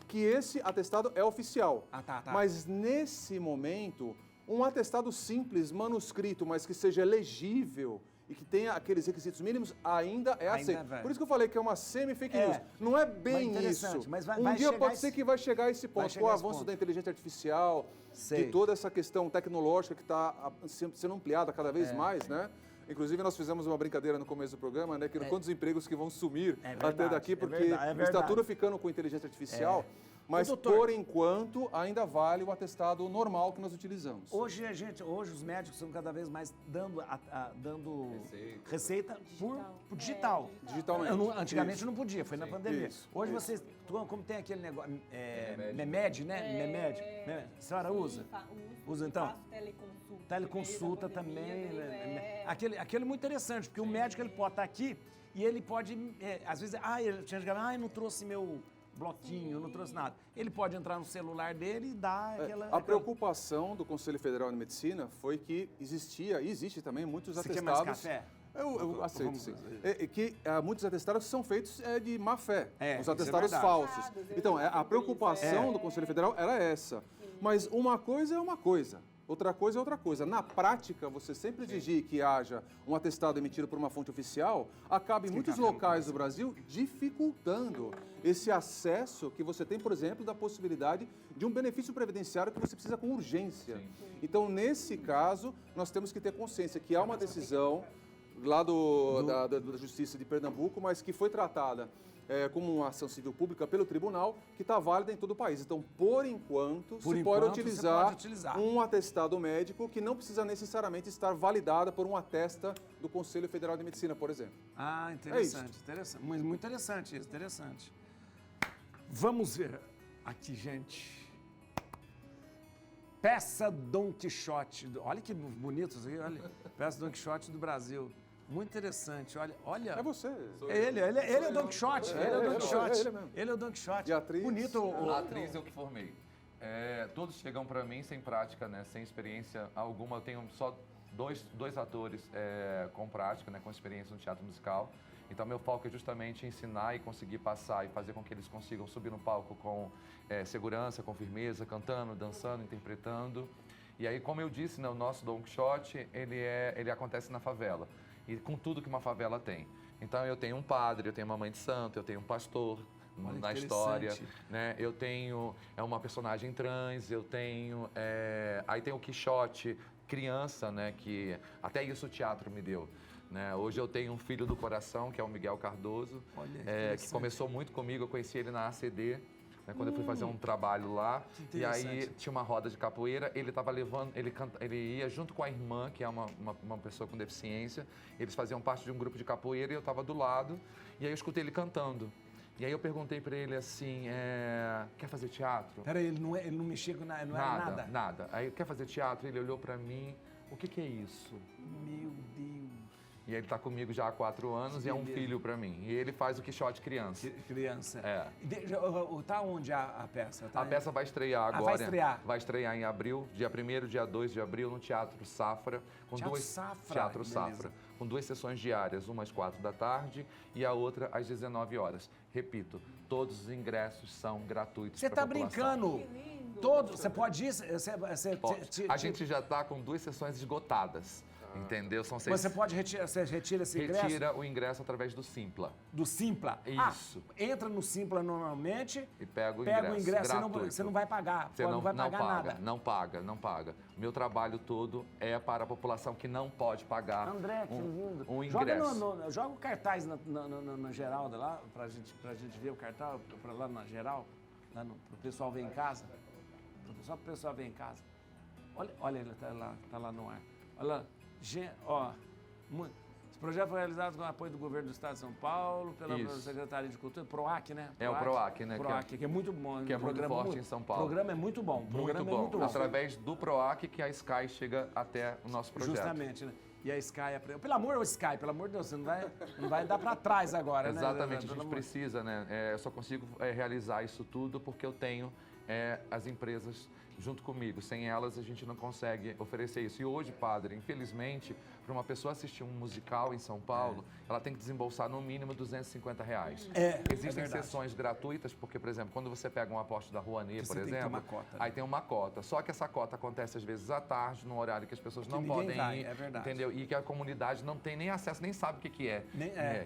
Speaker 4: que esse atestado é oficial. Mas, nesse momento, um atestado simples, manuscrito, mas que seja legível e que tenha aqueles requisitos mínimos, ainda é aceito. Por isso que eu falei que é uma semi-fake news. Não é bem isso.
Speaker 6: Mas
Speaker 4: um dia pode ser que vai chegar a esse ponto. Com o avanço da inteligência artificial, de toda essa questão tecnológica que está sendo ampliada cada vez mais, né? Inclusive, nós fizemos uma brincadeira no começo do programa, né? Que quantos empregos que vão sumir até daqui, porque está tudo ficando com inteligência artificial. Mas, por enquanto, ainda vale o atestado normal que nós utilizamos.
Speaker 6: Hoje os médicos estão cada vez mais dando receita por digital.
Speaker 4: Digitalmente.
Speaker 6: Antigamente não podia, foi na pandemia. Hoje vocês, como tem aquele negócio, Memed, né? Memed. A senhora usa? Usa então? Teleconsulta também. Aquele é muito interessante, porque o médico ele pode estar aqui e ele pode, às vezes, ele tinha que não trouxe meu bloquinho, não trouxe nada. Ele pode entrar no celular dele e dar aquela...
Speaker 4: preocupação do Conselho Federal de Medicina foi que existe também muitos atestados...
Speaker 6: Você quer mais café?
Speaker 4: Eu aceito, sim. Muitos atestados são feitos de má fé, os atestados
Speaker 6: é
Speaker 4: falsos. Então, a preocupação do Conselho Federal era essa. Mas uma coisa é uma coisa. Outra coisa é outra coisa. Na prática, você sempre exigir que haja um atestado emitido por uma fonte oficial, acaba em muitos locais do Brasil dificultando esse acesso que você tem, por exemplo, da possibilidade de um benefício previdenciário que você precisa com urgência. Então, nesse caso, nós temos que ter consciência que há uma decisão lá da Justiça de Pernambuco, mas que foi tratada como uma ação civil pública pelo tribunal, que está válida em todo o país. Então, por enquanto, você pode utilizar um atestado médico que não precisa necessariamente estar validado por um atesta do Conselho Federal de Medicina, por exemplo.
Speaker 6: Interessante. Muito interessante isso, interessante. Vamos ver aqui, gente. Peça Don Quixote. Olha que bonito isso aqui, olha. Peça Don Quixote do Brasil. Muito interessante, olha.
Speaker 4: É você.
Speaker 6: Ele é o Don Quixote. Ele é o Don Quixote.
Speaker 4: Ele é o Don Quixote.
Speaker 6: E a atriz? Bonito.
Speaker 3: A atriz eu que formei. Todos chegam para mim sem prática, né? Sem experiência alguma. Eu tenho só dois atores com prática, né? Com experiência no teatro musical. Então, meu foco é justamente ensinar e conseguir passar e fazer com que eles consigam subir no palco com segurança, com firmeza, cantando, dançando, interpretando. E aí, como eu disse, né, o nosso Don Quixote, ele acontece na favela. E com tudo que uma favela tem. Então, eu tenho um padre, eu tenho uma mãe de santo, eu tenho um pastor,
Speaker 6: Olha que
Speaker 3: na história,
Speaker 6: interessante.
Speaker 3: né? Eu tenho uma personagem trans, eu tenho aí tem o Quixote criança, né? Que até isso o teatro me deu. Né? Hoje eu tenho um filho do coração, que é o Miguel Cardoso,
Speaker 6: Olha, que
Speaker 3: que
Speaker 6: interessante.
Speaker 3: começou muito comigo, eu conheci ele na ACD, né, quando eu fui fazer um trabalho lá.
Speaker 6: Que
Speaker 3: E aí
Speaker 6: interessante.
Speaker 3: tinha uma roda de capoeira, ele estava levando, ele ia junto com a irmã, que é uma pessoa com deficiência, eles faziam parte de um grupo de capoeira e eu estava do lado, e aí eu escutei ele cantando. E aí eu perguntei para ele assim, quer fazer teatro?
Speaker 6: Peraí, ele não mexia com nada, não era nada?
Speaker 3: Nada. Aí, quer fazer teatro? Ele olhou para mim, o que é isso?
Speaker 6: Meu Deus.
Speaker 3: E ele está comigo já há 4 anos e é um
Speaker 6: beleza.
Speaker 3: filho para mim. E ele faz o Quixote criança.
Speaker 6: Criança.
Speaker 3: É.
Speaker 6: Tá onde a peça? Tá
Speaker 3: A peça vai estrear agora.
Speaker 6: vai estrear?
Speaker 3: Vai estrear em abril, dia 1º, dia 2 de abril, no Teatro Safra.
Speaker 6: Teatro Safra,
Speaker 3: Teatro
Speaker 6: beleza.
Speaker 3: Safra. Com 2 sessões diárias, uma às 4 da tarde e a outra às 19 horas. Repito, todos os ingressos são gratuitos.
Speaker 6: Você
Speaker 3: pra
Speaker 6: tá
Speaker 3: população.
Speaker 6: brincando? Todos? Você pode ir?
Speaker 3: Pode. A gente já está com 2 sessões esgotadas. Entendeu? São 6.
Speaker 6: Você pode retirar, você retira esse ingresso?
Speaker 3: Retira o ingresso através do Simpla.
Speaker 6: Do Simpla?
Speaker 3: Isso.
Speaker 6: Entra no Simpla normalmente,
Speaker 3: E pega o
Speaker 6: ingresso
Speaker 3: gratuito.
Speaker 6: você não vai pagar,
Speaker 3: Você
Speaker 6: não vai pagar
Speaker 3: paga,
Speaker 6: nada.
Speaker 3: Não paga. Meu trabalho todo é para a população que não pode pagar
Speaker 6: André, que lindo.
Speaker 3: um ingresso.
Speaker 6: Joga o cartaz na Geralda lá, pra gente ver o cartaz, lá na Geral, pro pessoal ver em casa. Só pro pessoal ver em casa. Olha ele tá lá no ar. Olha lá. Esse projeto foi realizado com o apoio do Governo do Estado de São Paulo, pela
Speaker 3: Isso.
Speaker 6: Secretaria de Cultura, PROAC, né?
Speaker 3: É o PROAC, né?
Speaker 6: PROAC, que é muito bom.
Speaker 3: que é muito
Speaker 6: programa
Speaker 3: forte em São Paulo.
Speaker 6: O programa é muito bom. O
Speaker 3: Muito
Speaker 6: programa
Speaker 3: bom.
Speaker 6: é muito bom.
Speaker 3: Através do PROAC que a Sky chega até o nosso projeto.
Speaker 6: Justamente, né? E a Sky, pelo amor de Sky, pelo amor de Deus, você não vai dar para trás agora, né?
Speaker 3: Exatamente, a
Speaker 6: Pelo
Speaker 3: gente
Speaker 6: amor-
Speaker 3: precisa, né? Eu só consigo realizar isso tudo porque eu tenho as empresas junto comigo. Sem elas, a gente não consegue oferecer isso. E hoje, padre, infelizmente, para uma pessoa assistir um musical em São Paulo, ela tem que desembolsar no mínimo R$250. Existem
Speaker 6: verdade.
Speaker 3: sessões gratuitas, porque, por exemplo, quando você pega um apóstolo da Rouanet,
Speaker 6: Que
Speaker 3: por
Speaker 6: você tem que ter
Speaker 3: exemplo,
Speaker 6: uma cota, né?
Speaker 3: aí tem uma cota. Só que essa cota acontece, às vezes, à tarde, num horário que as pessoas não
Speaker 6: ninguém
Speaker 3: podem
Speaker 6: vai,
Speaker 3: ir.
Speaker 6: é verdade.
Speaker 3: Entendeu? E que a comunidade não tem nem acesso, nem sabe o que é.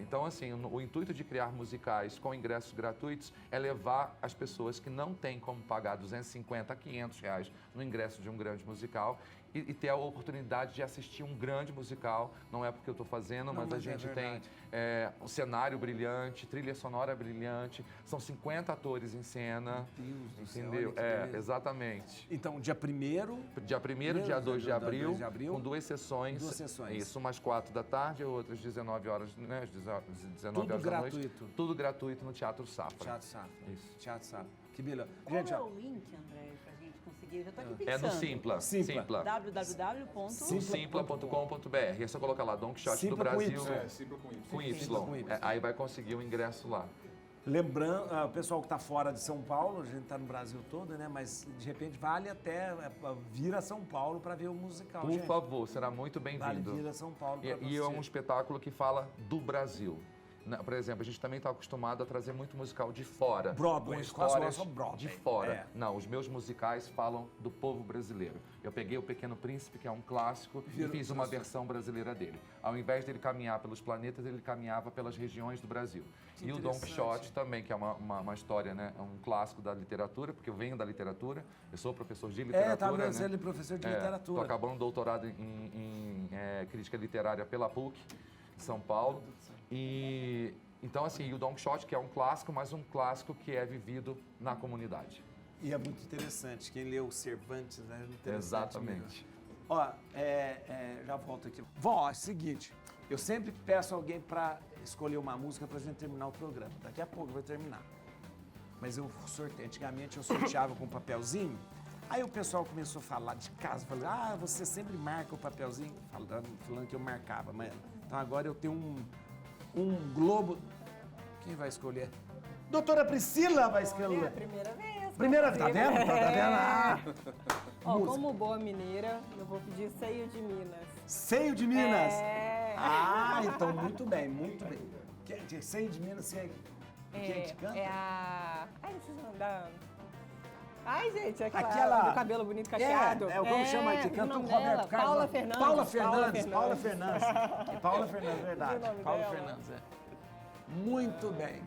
Speaker 3: Então, assim, o intuito de criar musicais com ingressos gratuitos é levar as pessoas que não têm como pagar R$250 a R$500 no ingresso de um grande musical e ter a oportunidade de assistir um grande musical. Não é porque eu estou fazendo, mas a
Speaker 6: mas é
Speaker 3: gente tem
Speaker 6: verdade.
Speaker 3: um cenário brilhante, trilha sonora brilhante, são 50 atores em cena.
Speaker 6: Meu Deus do céu,
Speaker 3: Entendeu?
Speaker 6: olha que beleza.
Speaker 3: Exatamente.
Speaker 6: Então, dia 1º,
Speaker 3: Dia 1º, dia 2 de
Speaker 6: dia
Speaker 3: abril,
Speaker 6: 2 de abril,
Speaker 3: com 2 sessões.
Speaker 6: 2 sessões.
Speaker 3: Isso, umas 4 da tarde, outras 19 horas, né? Às 19
Speaker 6: Tudo
Speaker 3: horas da noite.
Speaker 6: gratuito.
Speaker 3: Tudo gratuito no Teatro Safra.
Speaker 6: Teatro Safra.
Speaker 3: Isso.
Speaker 6: Teatro Safra. Que beleza.
Speaker 5: Qual
Speaker 6: Gente,
Speaker 5: é
Speaker 6: ó,
Speaker 5: o link, André, pra gente conseguir? Eu já tô aqui
Speaker 3: É
Speaker 5: pensando.
Speaker 3: no Simpla.
Speaker 6: Simpla.
Speaker 3: Simpla.com.br. É só colocar lá, Don Quixote do
Speaker 6: Simpla com
Speaker 3: Brasil.
Speaker 6: Y.
Speaker 4: Simpla com Y.
Speaker 3: Com Y.
Speaker 6: Com Y.
Speaker 3: Aí vai conseguir o ingresso lá.
Speaker 6: lembrando, o pessoal que está fora de São Paulo, a gente está no Brasil todo, né? Mas de repente vale até vir a São Paulo para ver o musical.
Speaker 3: Por
Speaker 6: gente.
Speaker 3: favor, será muito
Speaker 6: Vale
Speaker 3: bem-vindo.
Speaker 6: vir a São Paulo para
Speaker 3: E é um espetáculo que fala do Brasil. Por exemplo, a gente também está acostumado a trazer muito musical de fora.
Speaker 6: Broadway,
Speaker 3: com
Speaker 6: quase
Speaker 3: histórias
Speaker 6: só Broadway.
Speaker 3: de fora.
Speaker 6: É.
Speaker 3: Não, os meus musicais falam do povo brasileiro. Eu peguei o Pequeno Príncipe, que é um clássico, e fiz uma versão brasileira dele. Ao invés dele caminhar pelos planetas, ele caminhava pelas regiões do Brasil. E o Don Quixote também, que é uma história, né? É um clássico da literatura, porque eu venho da literatura, eu sou professor de literatura.
Speaker 6: Tá sendo professor de
Speaker 3: Estou
Speaker 6: literatura.
Speaker 3: acabando um doutorado em crítica literária pela PUC, de São Paulo. E então, assim, o Don Quixote, que é um clássico, mas um clássico que é vivido na comunidade.
Speaker 6: E é muito interessante. Quem leu Cervantes, né? É interessante
Speaker 3: Exatamente.
Speaker 6: mesmo. Ó, já volto aqui. Vó, é o seguinte, eu sempre peço alguém para escolher uma música para a gente terminar o programa. Daqui a pouco vai terminar. Mas eu sorteio. Antigamente eu sorteava com um papelzinho. Aí o pessoal começou a falar de casa, falando, você sempre marca o papelzinho. Falando que eu marcava, mas então agora eu tenho um globo. Quem vai escolher? Doutora Priscila vai
Speaker 2: Olha,
Speaker 6: escolher.
Speaker 2: primeira vez.
Speaker 6: Primeira vez, tá vendo? Tá vendo? Ah,
Speaker 2: Ó,
Speaker 6: música.
Speaker 2: como boa mineira, eu vou pedir Seio de Minas.
Speaker 6: Seio de Minas.
Speaker 2: É.
Speaker 6: Ah, então muito bem, muito bem. Seio de Minas, quem te canta?
Speaker 2: É a... Ai, vocês mandaram. Ai, gente,
Speaker 6: Aquela-
Speaker 2: do cabelo bonito cacheado.
Speaker 6: Como chama que
Speaker 2: o
Speaker 6: canta o
Speaker 2: nome
Speaker 6: Roberto
Speaker 2: dela?
Speaker 6: Carlos?
Speaker 2: Paula Fernandes.
Speaker 6: Paula Fernandes. Paula Fernandes, verdade.
Speaker 2: O nome
Speaker 6: Paula
Speaker 2: dela?
Speaker 6: Fernandes, Muito bem.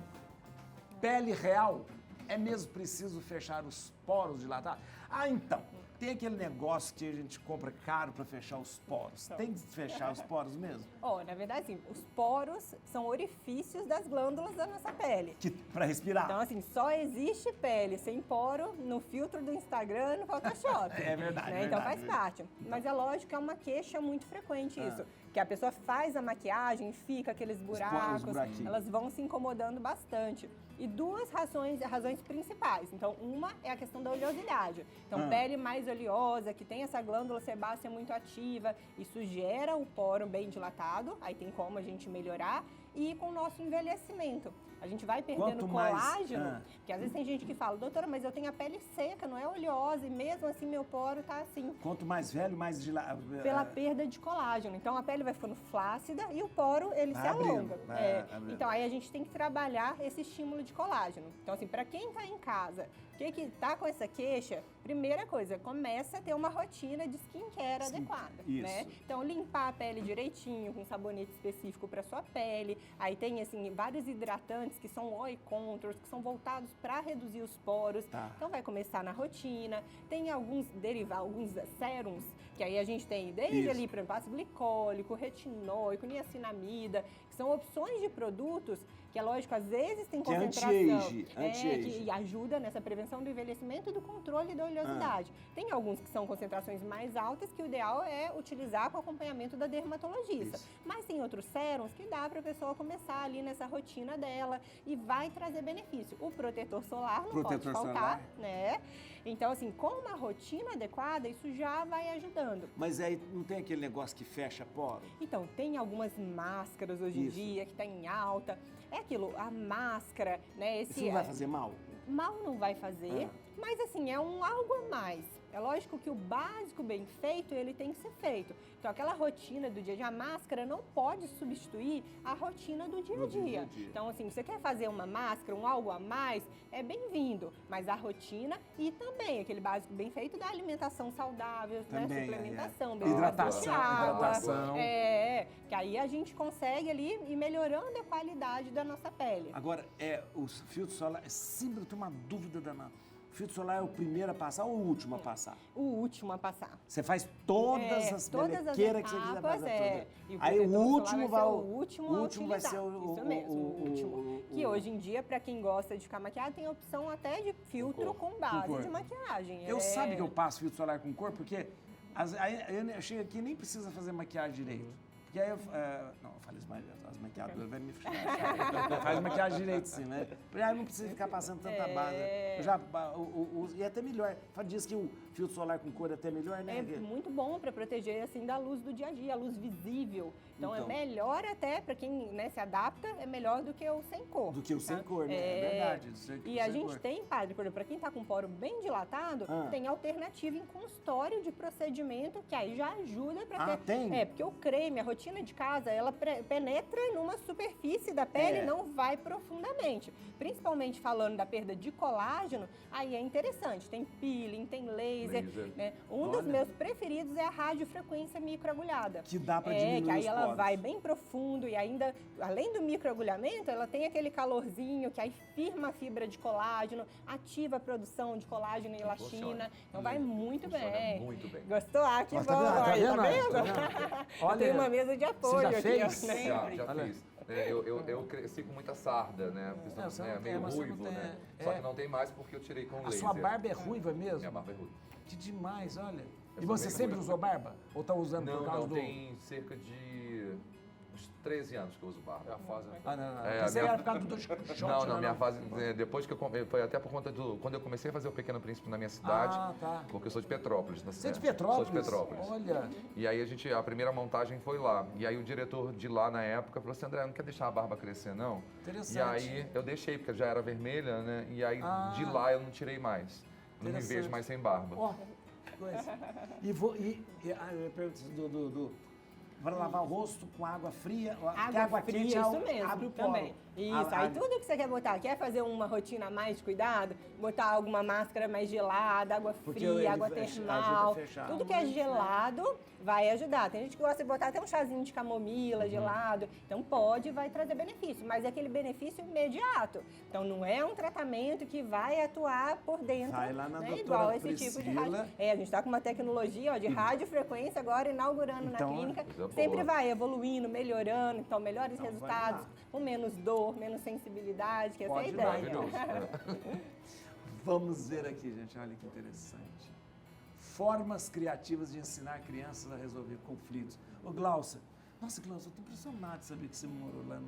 Speaker 6: pele real, é mesmo preciso fechar os poros dilatados? Ah, então, tem aquele negócio que a gente compra caro para fechar os poros. Tem que fechar os poros mesmo?
Speaker 2: Na verdade, sim, os poros são orifícios das glândulas da nossa pele.
Speaker 6: Para respirar.
Speaker 2: Então, assim, só existe pele sem poro no filtro do Instagram e no Photoshop.
Speaker 6: É verdade,
Speaker 2: né? Então
Speaker 6: verdade.
Speaker 2: faz parte. Mas é lógico que é uma queixa muito frequente isso. Que a pessoa faz a maquiagem, fica aqueles buracos,
Speaker 6: buraquinhos.
Speaker 2: elas vão se incomodando bastante. E duas razões principais. Então, uma é a questão da oleosidade. Então, pele mais oleosa, que tem essa glândula sebácea muito ativa, isso gera o poro bem dilatado, aí tem como a gente melhorar. E com o nosso envelhecimento. A gente vai perdendo
Speaker 6: Quanto mais-
Speaker 2: colágeno, porque às vezes tem gente que fala, doutora, mas eu tenho a pele seca, não é oleosa, e mesmo assim meu poro tá assim.
Speaker 6: Quanto mais velho, mais dilatado.
Speaker 2: Pela perda de colágeno. Então a pele vai ficando flácida e o poro ele
Speaker 6: Vai
Speaker 2: se
Speaker 6: abrindo,
Speaker 2: alonga.
Speaker 6: vai abrindo.
Speaker 2: Então aí a gente tem que trabalhar esse estímulo de colágeno. Então assim, para quem tá em casa, que tá com essa queixa, primeira coisa, começa a ter uma rotina de skincare adequada,
Speaker 6: isso.
Speaker 2: né? Então limpar a pele direitinho, com sabonete específico para sua pele. Aí tem assim vários hidratantes que são oil contours, que são voltados para reduzir os poros.
Speaker 6: Tá.
Speaker 2: Então vai começar na rotina. Tem alguns derivados, alguns sérums, que aí a gente tem desde
Speaker 6: Isso.
Speaker 2: ali, por exemplo, ácido glicólico, retinóico, niacinamida, que são opções de produtos que é lógico, às vezes tem
Speaker 6: Que é
Speaker 2: concentração.
Speaker 6: anti-age.
Speaker 2: Que ajuda nessa prevenção do envelhecimento e do controle da oleosidade. Tem alguns que são concentrações mais altas, que o ideal é utilizar com acompanhamento da dermatologista.
Speaker 6: Isso.
Speaker 2: Mas tem outros sérums que dá para a pessoa começar ali nessa rotina dela e vai trazer benefício. O protetor solar não
Speaker 6: Protetor
Speaker 2: pode faltar,
Speaker 6: solar.
Speaker 2: né? Então, assim, com uma rotina adequada, isso já vai ajudando.
Speaker 6: Mas aí não tem aquele negócio que fecha poro?
Speaker 2: Então, tem algumas máscaras hoje em
Speaker 6: Isso.
Speaker 2: dia que está em alta. É aquilo, a máscara, né?
Speaker 6: Isso não vai fazer mal?
Speaker 2: Mal não vai fazer, mas assim, é um algo a mais. É lógico que o básico bem feito, ele tem que ser feito. Então, aquela rotina do dia a dia, a máscara não pode substituir a rotina do dia a dia. Então, assim, você quer fazer uma máscara, um algo a mais, é bem-vindo. Mas a rotina e também aquele básico bem feito da alimentação saudável, né?
Speaker 6: Também,
Speaker 2: Suplementação,
Speaker 6: é.
Speaker 2: bebida
Speaker 6: Hidratação,
Speaker 2: de água.
Speaker 6: hidratação.
Speaker 2: Que aí a gente consegue ali ir melhorando a qualidade da nossa pele.
Speaker 6: Agora, o filtro solar, sempre eu tenho uma dúvida danada. O filtro solar é o primeiro a passar ou o último a passar?
Speaker 2: O último a passar.
Speaker 6: Você faz todas as melequeiras que você quiser fazer.
Speaker 2: E o
Speaker 6: Aí o
Speaker 2: protetor
Speaker 6: último
Speaker 2: solar
Speaker 6: vai
Speaker 2: ser o último a
Speaker 6: vai ser
Speaker 2: utilizar. Isso mesmo, o último. Que hoje em dia, para quem gosta de ficar maquiado, tem a opção até de filtro com base
Speaker 6: cor.
Speaker 2: de maquiagem.
Speaker 6: Eu sabe que eu passo filtro solar com cor, porque aí eu chego aqui e nem precisa fazer maquiagem direito. Porque aí não, eu falei as maquiadoras vai me fechar. Faz maquiagem direito sim, né? Aí não precisa ficar passando tanta base. Eu já uso, e é até melhor. Diz que o filtro solar com cor é até melhor, né?
Speaker 2: É muito bom para proteger assim da luz do dia a dia, a luz visível. Então é melhor até para quem se adapta, é melhor do que o sem cor.
Speaker 6: Do que o sem cor, né? É verdade.
Speaker 2: E a gente tem, padre, para quem está com o poro bem dilatado, tem alternativa em consultório de procedimento, que aí já ajuda para ter.
Speaker 6: Tem?
Speaker 2: Porque o creme, a rotina de casa, ela penetra numa superfície da pele e não vai profundamente. Principalmente falando da perda de colágeno, aí é interessante. Tem peeling, tem laser. Né? Um dos meus preferidos é a radiofrequência microagulhada.
Speaker 6: Que dá para diminuir
Speaker 2: que aí
Speaker 6: os
Speaker 2: ela
Speaker 6: poros.
Speaker 2: vai bem profundo e ainda, além do microagulhamento, ela tem aquele calorzinho que aí firma a fibra de colágeno, ativa a produção de colágeno e elastina. Então vai muito bem.
Speaker 3: Muito bem.
Speaker 2: Gostou? Ah, que bom.
Speaker 1: Tá
Speaker 2: Aí,
Speaker 1: vendo?
Speaker 2: tá vendo?
Speaker 1: Tá vendo?
Speaker 2: Eu
Speaker 1: Olha,
Speaker 2: tenho uma mesa de apoio
Speaker 1: já
Speaker 2: aqui.
Speaker 1: fez?
Speaker 2: Ó, né?
Speaker 3: Já fiz. Eu cresci com muita sarda, né?
Speaker 1: você não tem,
Speaker 3: Meio
Speaker 1: mas você não
Speaker 3: ruivo,
Speaker 1: tem,
Speaker 3: né? Só que não tem mais porque eu tirei com
Speaker 1: A
Speaker 3: laser.
Speaker 1: sua barba é ruiva mesmo?
Speaker 3: Minha barba é ruiva.
Speaker 1: Que demais, olha. E
Speaker 3: sou
Speaker 1: você
Speaker 3: bem
Speaker 1: sempre
Speaker 3: ruivo.
Speaker 1: usou barba? Ou tá usando por causa
Speaker 3: Não,
Speaker 1: do...
Speaker 3: tem cerca de uns 13 anos que eu uso barba. É a fase.
Speaker 1: Ah, não.
Speaker 3: É,
Speaker 1: Pensei
Speaker 3: a minha-
Speaker 1: era por causa do short.
Speaker 3: Não, minha fase, depois que foi até por conta quando eu comecei a fazer o Pequeno Príncipe na minha cidade,
Speaker 1: tá.
Speaker 3: porque eu sou de Petrópolis.
Speaker 1: Você é de Petrópolis?
Speaker 3: Sou de Petrópolis.
Speaker 1: Olha.
Speaker 3: E aí a primeira montagem foi lá. E aí o diretor de lá na época falou assim, André, não quer deixar a barba crescer não?
Speaker 1: Interessante.
Speaker 3: E aí eu deixei, porque já era vermelha, né? E aí de lá eu não tirei mais. Não me
Speaker 1: Interessante.
Speaker 3: vejo mais sem barba.
Speaker 1: Ó, que coisa. Eu pergunto
Speaker 6: para lavar o rosto com água fria, porque
Speaker 2: Água
Speaker 6: água
Speaker 2: fria,
Speaker 6: quente
Speaker 2: isso mesmo,
Speaker 6: abre o poro.
Speaker 2: também. Isso, aí tudo que você quer botar, quer fazer uma rotina a mais de cuidado, botar alguma máscara mais gelada, água
Speaker 6: Porque ele
Speaker 2: fria, água
Speaker 6: ajuda a
Speaker 2: termal,
Speaker 6: fechar.
Speaker 2: tudo que é gelado vai ajudar. Tem gente que gosta de botar até um chazinho de camomila gelado, então pode e vai trazer benefício, mas é aquele benefício imediato. Então não é um tratamento que vai atuar por dentro,
Speaker 6: Vai lá na
Speaker 2: né?
Speaker 6: doutora
Speaker 2: Igual esse tipo de
Speaker 6: Priscila.
Speaker 2: rádio. A gente está com uma tecnologia de radiofrequência agora inaugurando
Speaker 6: Então,
Speaker 2: na clínica,
Speaker 3: coisa
Speaker 2: sempre
Speaker 3: boa.
Speaker 2: vai evoluindo, melhorando, então melhores
Speaker 6: Então, vai
Speaker 2: resultados,
Speaker 6: lá.
Speaker 2: com menos dor, menos sensibilidade, que essa é a
Speaker 6: Pode ir
Speaker 2: ideia.
Speaker 6: lá,
Speaker 3: Maravilhoso.
Speaker 6: Vamos ver aqui, gente, olha que interessante. Formas criativas de ensinar crianças a resolver conflitos. Ô, Glaucia, nossa, Glaucia, eu tô impressionado de saber que você morou lá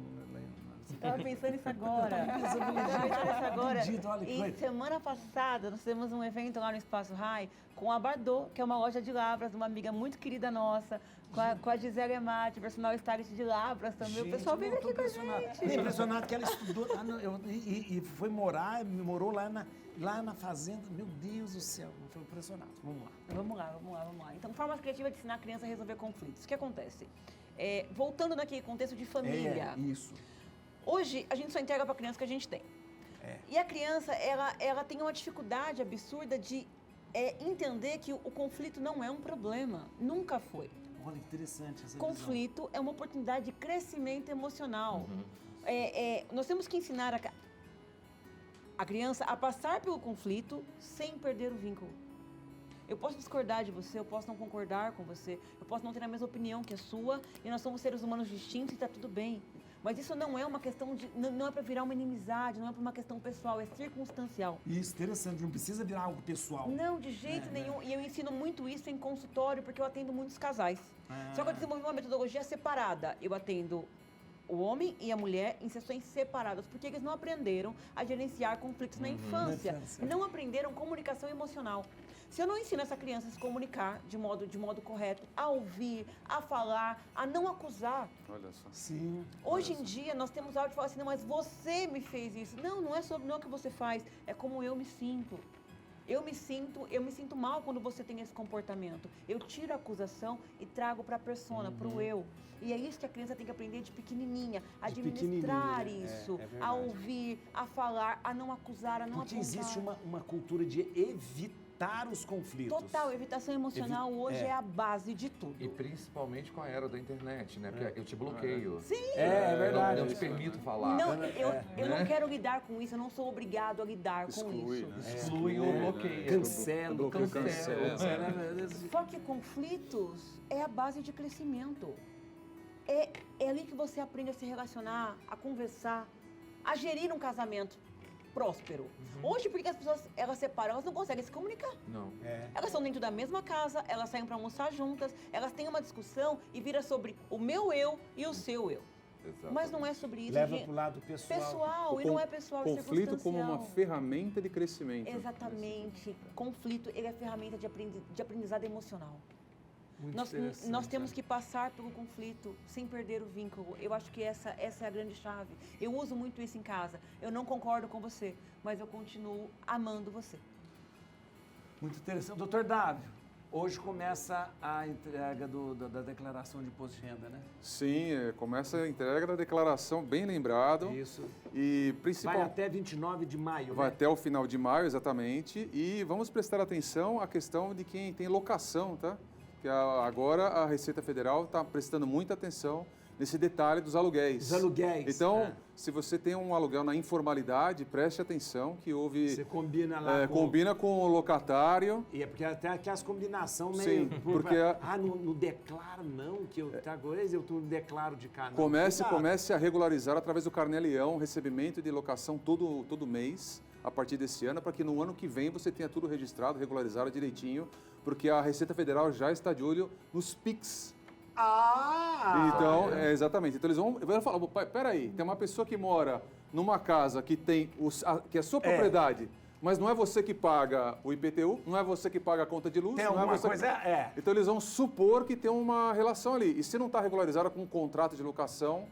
Speaker 5: Estava pensando nisso agora.
Speaker 6: Eu tava pensando
Speaker 5: nisso agora.
Speaker 6: Entendido, olha que
Speaker 5: E
Speaker 6: coisa.
Speaker 5: semana passada nós tivemos um evento lá no Espaço Rai com a Bardot, que é uma loja de Lavras, uma amiga muito querida nossa, com a Gisele Amati, personal stylist de Lavras também. O pessoal veio aqui com a gente.
Speaker 6: É impressionado que ela estudou e foi morou lá na fazenda. Meu Deus do céu, foi impressionado. Vamos lá.
Speaker 5: Vamos lá. Então, formas criativas de ensinar a criança a resolver conflitos. O que acontece? Voltando naquele contexto de família.
Speaker 6: Isso.
Speaker 5: Hoje, a gente só entrega para a criança o que a gente tem. E a criança, ela tem uma dificuldade absurda de entender que o conflito não é um problema. Nunca foi.
Speaker 6: Olha que interessante essa
Speaker 5: Conflito é uma oportunidade de crescimento emocional. Nós temos que ensinar a criança a passar pelo conflito sem perder o vínculo. Eu posso discordar de você, eu posso não concordar com você, eu posso não ter a mesma opinião que a sua, e nós somos seres humanos distintos e está tudo bem. Mas isso não é uma questão de. Não é para virar uma inimizade, não é para uma questão pessoal, é circunstancial.
Speaker 6: Isso, interessante, não precisa virar algo pessoal.
Speaker 5: Não, de jeito nenhum. E eu ensino muito isso em consultório, porque eu atendo muitos casais. Só que eu desenvolvi uma metodologia separada. Eu atendo o homem e a mulher em sessões separadas, porque eles não aprenderam a gerenciar conflitos na infância. Não aprenderam comunicação emocional. Se eu não ensino essa criança a se comunicar de modo correto, a ouvir, a falar, a não acusar.
Speaker 4: Olha só.
Speaker 6: Sim.
Speaker 5: Hoje em dia nós temos algo de falar assim, não, mas você me fez isso. Não é sobre o que você faz, é como eu me sinto. Eu me sinto mal quando você tem esse comportamento. Eu tiro a acusação e trago para a persona, para o eu. E é isso que a criança tem que aprender de pequenininha, a administrar isso, a ouvir, a falar, a não acusar, a não
Speaker 6: Porque
Speaker 5: apontar.
Speaker 6: existe uma cultura de evitar os conflitos.
Speaker 5: Total, evitação emocional hoje é a base de tudo.
Speaker 3: E principalmente com a era da internet, né? Porque eu te bloqueio.
Speaker 5: Sim.
Speaker 6: É verdade.
Speaker 3: Eu não te permito falar.
Speaker 5: Não, eu não quero lidar com isso, eu não sou obrigado a lidar com
Speaker 4: Exclui,
Speaker 5: isso.
Speaker 4: né?
Speaker 3: Exclui ou bloqueia.
Speaker 6: Cancelo.
Speaker 4: Cancela.
Speaker 5: Só que conflitos é a base de crescimento. É ali que você aprende a se relacionar, a conversar, a gerir um casamento próspero. Hoje, por que as pessoas elas separam? Elas não conseguem se comunicar.
Speaker 3: Não.
Speaker 5: Elas estão dentro da mesma casa, elas saem para almoçar juntas, elas têm uma discussão e vira sobre o meu eu e o seu eu.
Speaker 3: Exato.
Speaker 5: Mas não é sobre isso.
Speaker 6: Leva
Speaker 5: gente.
Speaker 6: para o lado pessoal.
Speaker 5: Pessoal, e não é pessoal, é
Speaker 4: Conflito como uma
Speaker 5: circunstancial.
Speaker 4: ferramenta de crescimento.
Speaker 5: Exatamente. Conflito, ele é ferramenta de aprendizado emocional.
Speaker 6: Muito
Speaker 5: Nós
Speaker 6: interessante,
Speaker 5: temos que passar pelo conflito sem perder o vínculo. Eu acho que essa é a grande chave. Eu uso muito isso em casa. Eu não concordo com você, mas eu continuo amando você.
Speaker 6: Muito interessante. Doutor Dávio, hoje começa a entrega da declaração de imposto de renda, né?
Speaker 4: Sim, começa a entrega da declaração, bem lembrado.
Speaker 6: Isso.
Speaker 4: E
Speaker 6: Vai
Speaker 4: principal,
Speaker 6: até 29 de maio,
Speaker 4: vai
Speaker 6: né?
Speaker 4: até o final de maio, exatamente. E vamos prestar atenção à questão de quem tem locação, tá? Que agora a Receita Federal está prestando muita atenção nesse detalhe dos aluguéis.
Speaker 6: Os aluguéis.
Speaker 4: Então, se você tem um aluguel na informalidade, preste atenção que houve...
Speaker 6: Você combina lá
Speaker 4: combina com o locatário.
Speaker 6: E é porque até aquelas combinações
Speaker 4: Sim,
Speaker 6: meio...
Speaker 4: porque...
Speaker 6: não declaro não, que eu não declaro de cá não.
Speaker 4: Comece a regularizar através do Carnê-Leão, recebimento de locação todo mês, a partir desse ano, para que no ano que vem você tenha tudo registrado, regularizado direitinho, porque a Receita Federal já está de olho nos PIX. Então, exatamente. Então eles vão falar, peraí, tem uma pessoa que mora numa casa que tem que é sua propriedade, mas não é você que paga o IPTU, não é você que paga a conta de luz,
Speaker 6: Tem
Speaker 4: não é
Speaker 6: alguma
Speaker 4: você
Speaker 6: coisa,
Speaker 4: Então eles vão supor que tem uma relação ali. E se não está regularizado com um contrato de locação,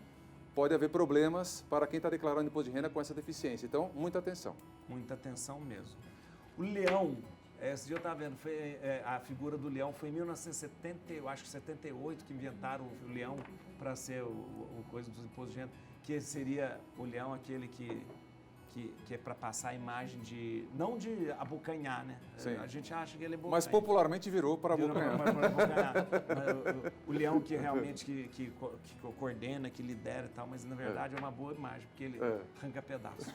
Speaker 4: pode haver problemas para quem está declarando imposto de renda com essa deficiência. Então, muita atenção.
Speaker 6: Muita atenção mesmo. O Leão Esse dia eu estava vendo, a figura do leão foi em 1970, eu acho que 78, que inventaram o leão para ser o coisa dos impostos de renda, que seria o leão aquele que é para passar a imagem de, não de abocanhar, né?
Speaker 4: Sim.
Speaker 6: A gente acha que ele é abocanha.
Speaker 4: Mas popularmente virou para abocanhar.
Speaker 6: O leão que realmente que coordena, que lidera e tal, mas na verdade é uma boa imagem, porque ele arranca pedaço.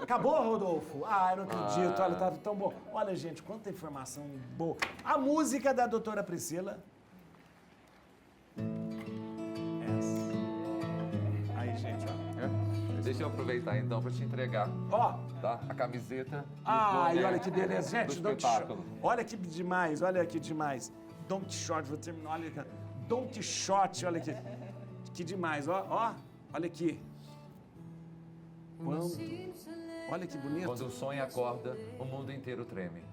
Speaker 6: Acabou, Rodolfo? Ah, eu não acredito, olha, tá tão bom. Olha, gente, quanta informação boa. A música da doutora Priscila. Essa. Aí, gente, ó.
Speaker 3: Deixa eu aproveitar então para te entregar,
Speaker 6: Ó,
Speaker 3: tá? A camiseta. e o
Speaker 6: ai,
Speaker 3: boné
Speaker 6: olha que beleza. Gente,
Speaker 3: do
Speaker 6: Don Quixote.
Speaker 3: espetáculo.
Speaker 6: Olha que demais, olha que demais. Don Quixote, vou terminar, olha aqui. Don Quixote, olha aqui. Que demais, ó, olha aqui. Olha que bonito.
Speaker 3: Quando o sonho acorda, o mundo inteiro treme.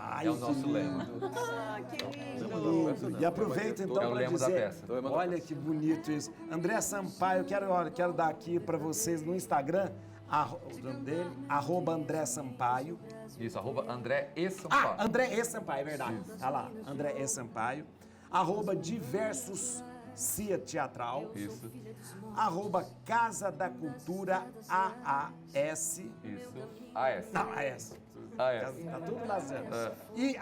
Speaker 6: Ai,
Speaker 3: É o nosso
Speaker 6: que
Speaker 3: lema.
Speaker 6: lindo.
Speaker 5: Ah, que lindo.
Speaker 6: E aproveita então
Speaker 3: É o
Speaker 6: para
Speaker 3: lema da
Speaker 6: dizer,
Speaker 3: peça.
Speaker 6: olha que bonito isso. André Sampaio, quero dar aqui para vocês no Instagram, o nome dele, @André Sampaio.
Speaker 3: Isso, @André e Sampaio.
Speaker 6: André E. Sampaio, é verdade. Tá lá, André E. Sampaio. @Diversos Cia Teatral.
Speaker 3: Isso,
Speaker 6: @Casa da Cultura AAS.
Speaker 3: isso. AS.
Speaker 6: Não, AS.
Speaker 3: AS.
Speaker 6: Tá tudo lá certo. E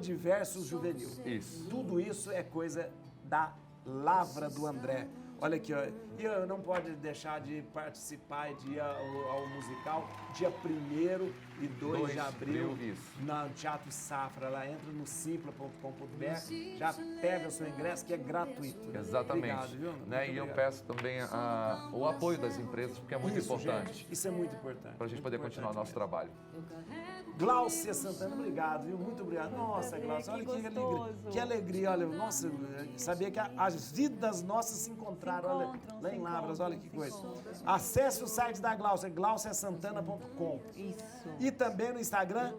Speaker 6: @Diversos Juvenil.
Speaker 3: Isso.
Speaker 6: Tudo isso é coisa da lavra do André. Olha aqui, ó. E eu não pode deixar de participar e de ir ao musical dia 1º e 2 de abril,
Speaker 3: isso.
Speaker 6: no Teatro Safra. Lá entra no simpla.com.br, já pega o seu ingresso que é gratuito.
Speaker 3: Exatamente.
Speaker 6: Obrigado, viu?
Speaker 3: Né?
Speaker 6: Muito
Speaker 3: E eu
Speaker 6: obrigado.
Speaker 3: peço também o apoio das empresas, porque é muito
Speaker 6: Isso,
Speaker 3: importante
Speaker 6: gente, isso é muito importante.
Speaker 3: para a gente
Speaker 6: muito
Speaker 3: poder continuar o
Speaker 6: importante
Speaker 3: nosso
Speaker 6: mesmo.
Speaker 3: trabalho.
Speaker 6: Glaucia Santana, obrigado, viu? Muito obrigado. Nossa, Glaucia, olha que alegria.
Speaker 5: gostoso.
Speaker 6: Que alegria, olha. Nossa, sabia que as vidas nossas se encontraram, olha, lá em Lavras, olha que coisa. Acesse o site da Glaucia, glauciasantana.com.
Speaker 5: Isso.
Speaker 6: E também no Instagram,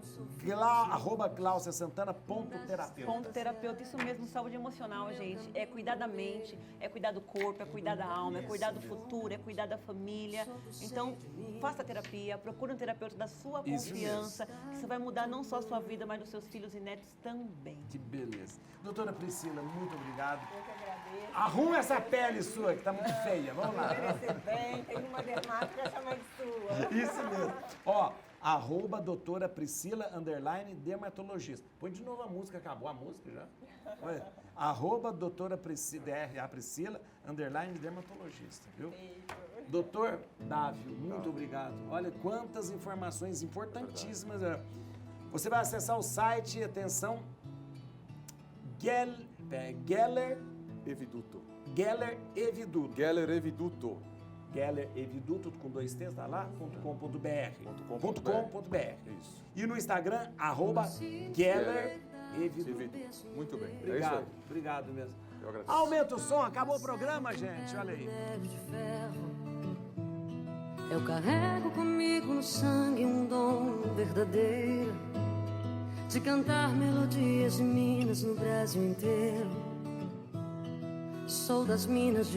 Speaker 6: @glauciasantana.terapeuta.
Speaker 5: Ponto terapeuta, isso mesmo, saúde emocional, gente. É cuidar da mente, é cuidar do corpo, é cuidar da alma, é cuidar do futuro, é cuidar da família. Então, faça terapia, procure um terapeuta da sua
Speaker 6: Isso
Speaker 5: confiança, que isso vai mudar não só a sua vida, mas dos seus filhos e netos também.
Speaker 6: Que beleza. Doutora Priscila, muito obrigado.
Speaker 2: Eu que agradeço.
Speaker 6: Arruma essa pele sua, que tá muito feia. Vamos lá.
Speaker 2: Envelhecer bem, tem uma dermática chamada de sua.
Speaker 6: Isso mesmo. Ó, @doutora Priscila _dermatologista. Põe de novo a música, acabou a música já. Olha, @doutora Priscila, Priscila _dermatologista, viu? Doutor Dávio, muito obrigado. Olha quantas informações importantíssimas. Você vai acessar o site, atenção, Geller
Speaker 4: Eviduto.
Speaker 6: Eviduto.
Speaker 4: Geller Eviduto.
Speaker 6: Geller Eviduto, com 2 T's, tá lá, .com.br.
Speaker 4: Isso.
Speaker 6: E no Instagram, @Geller Eviduto.
Speaker 4: Muito bem. É isso
Speaker 6: Obrigado,
Speaker 4: aí.
Speaker 6: obrigado mesmo.
Speaker 4: Eu agradeço.
Speaker 6: Aumenta o som, acabou o programa, gente, olha aí.
Speaker 7: De ferro. Eu carrego comigo no sangue um dom verdadeiro de cantar melodias de Minas no Brasil inteiro. Sou das Minas de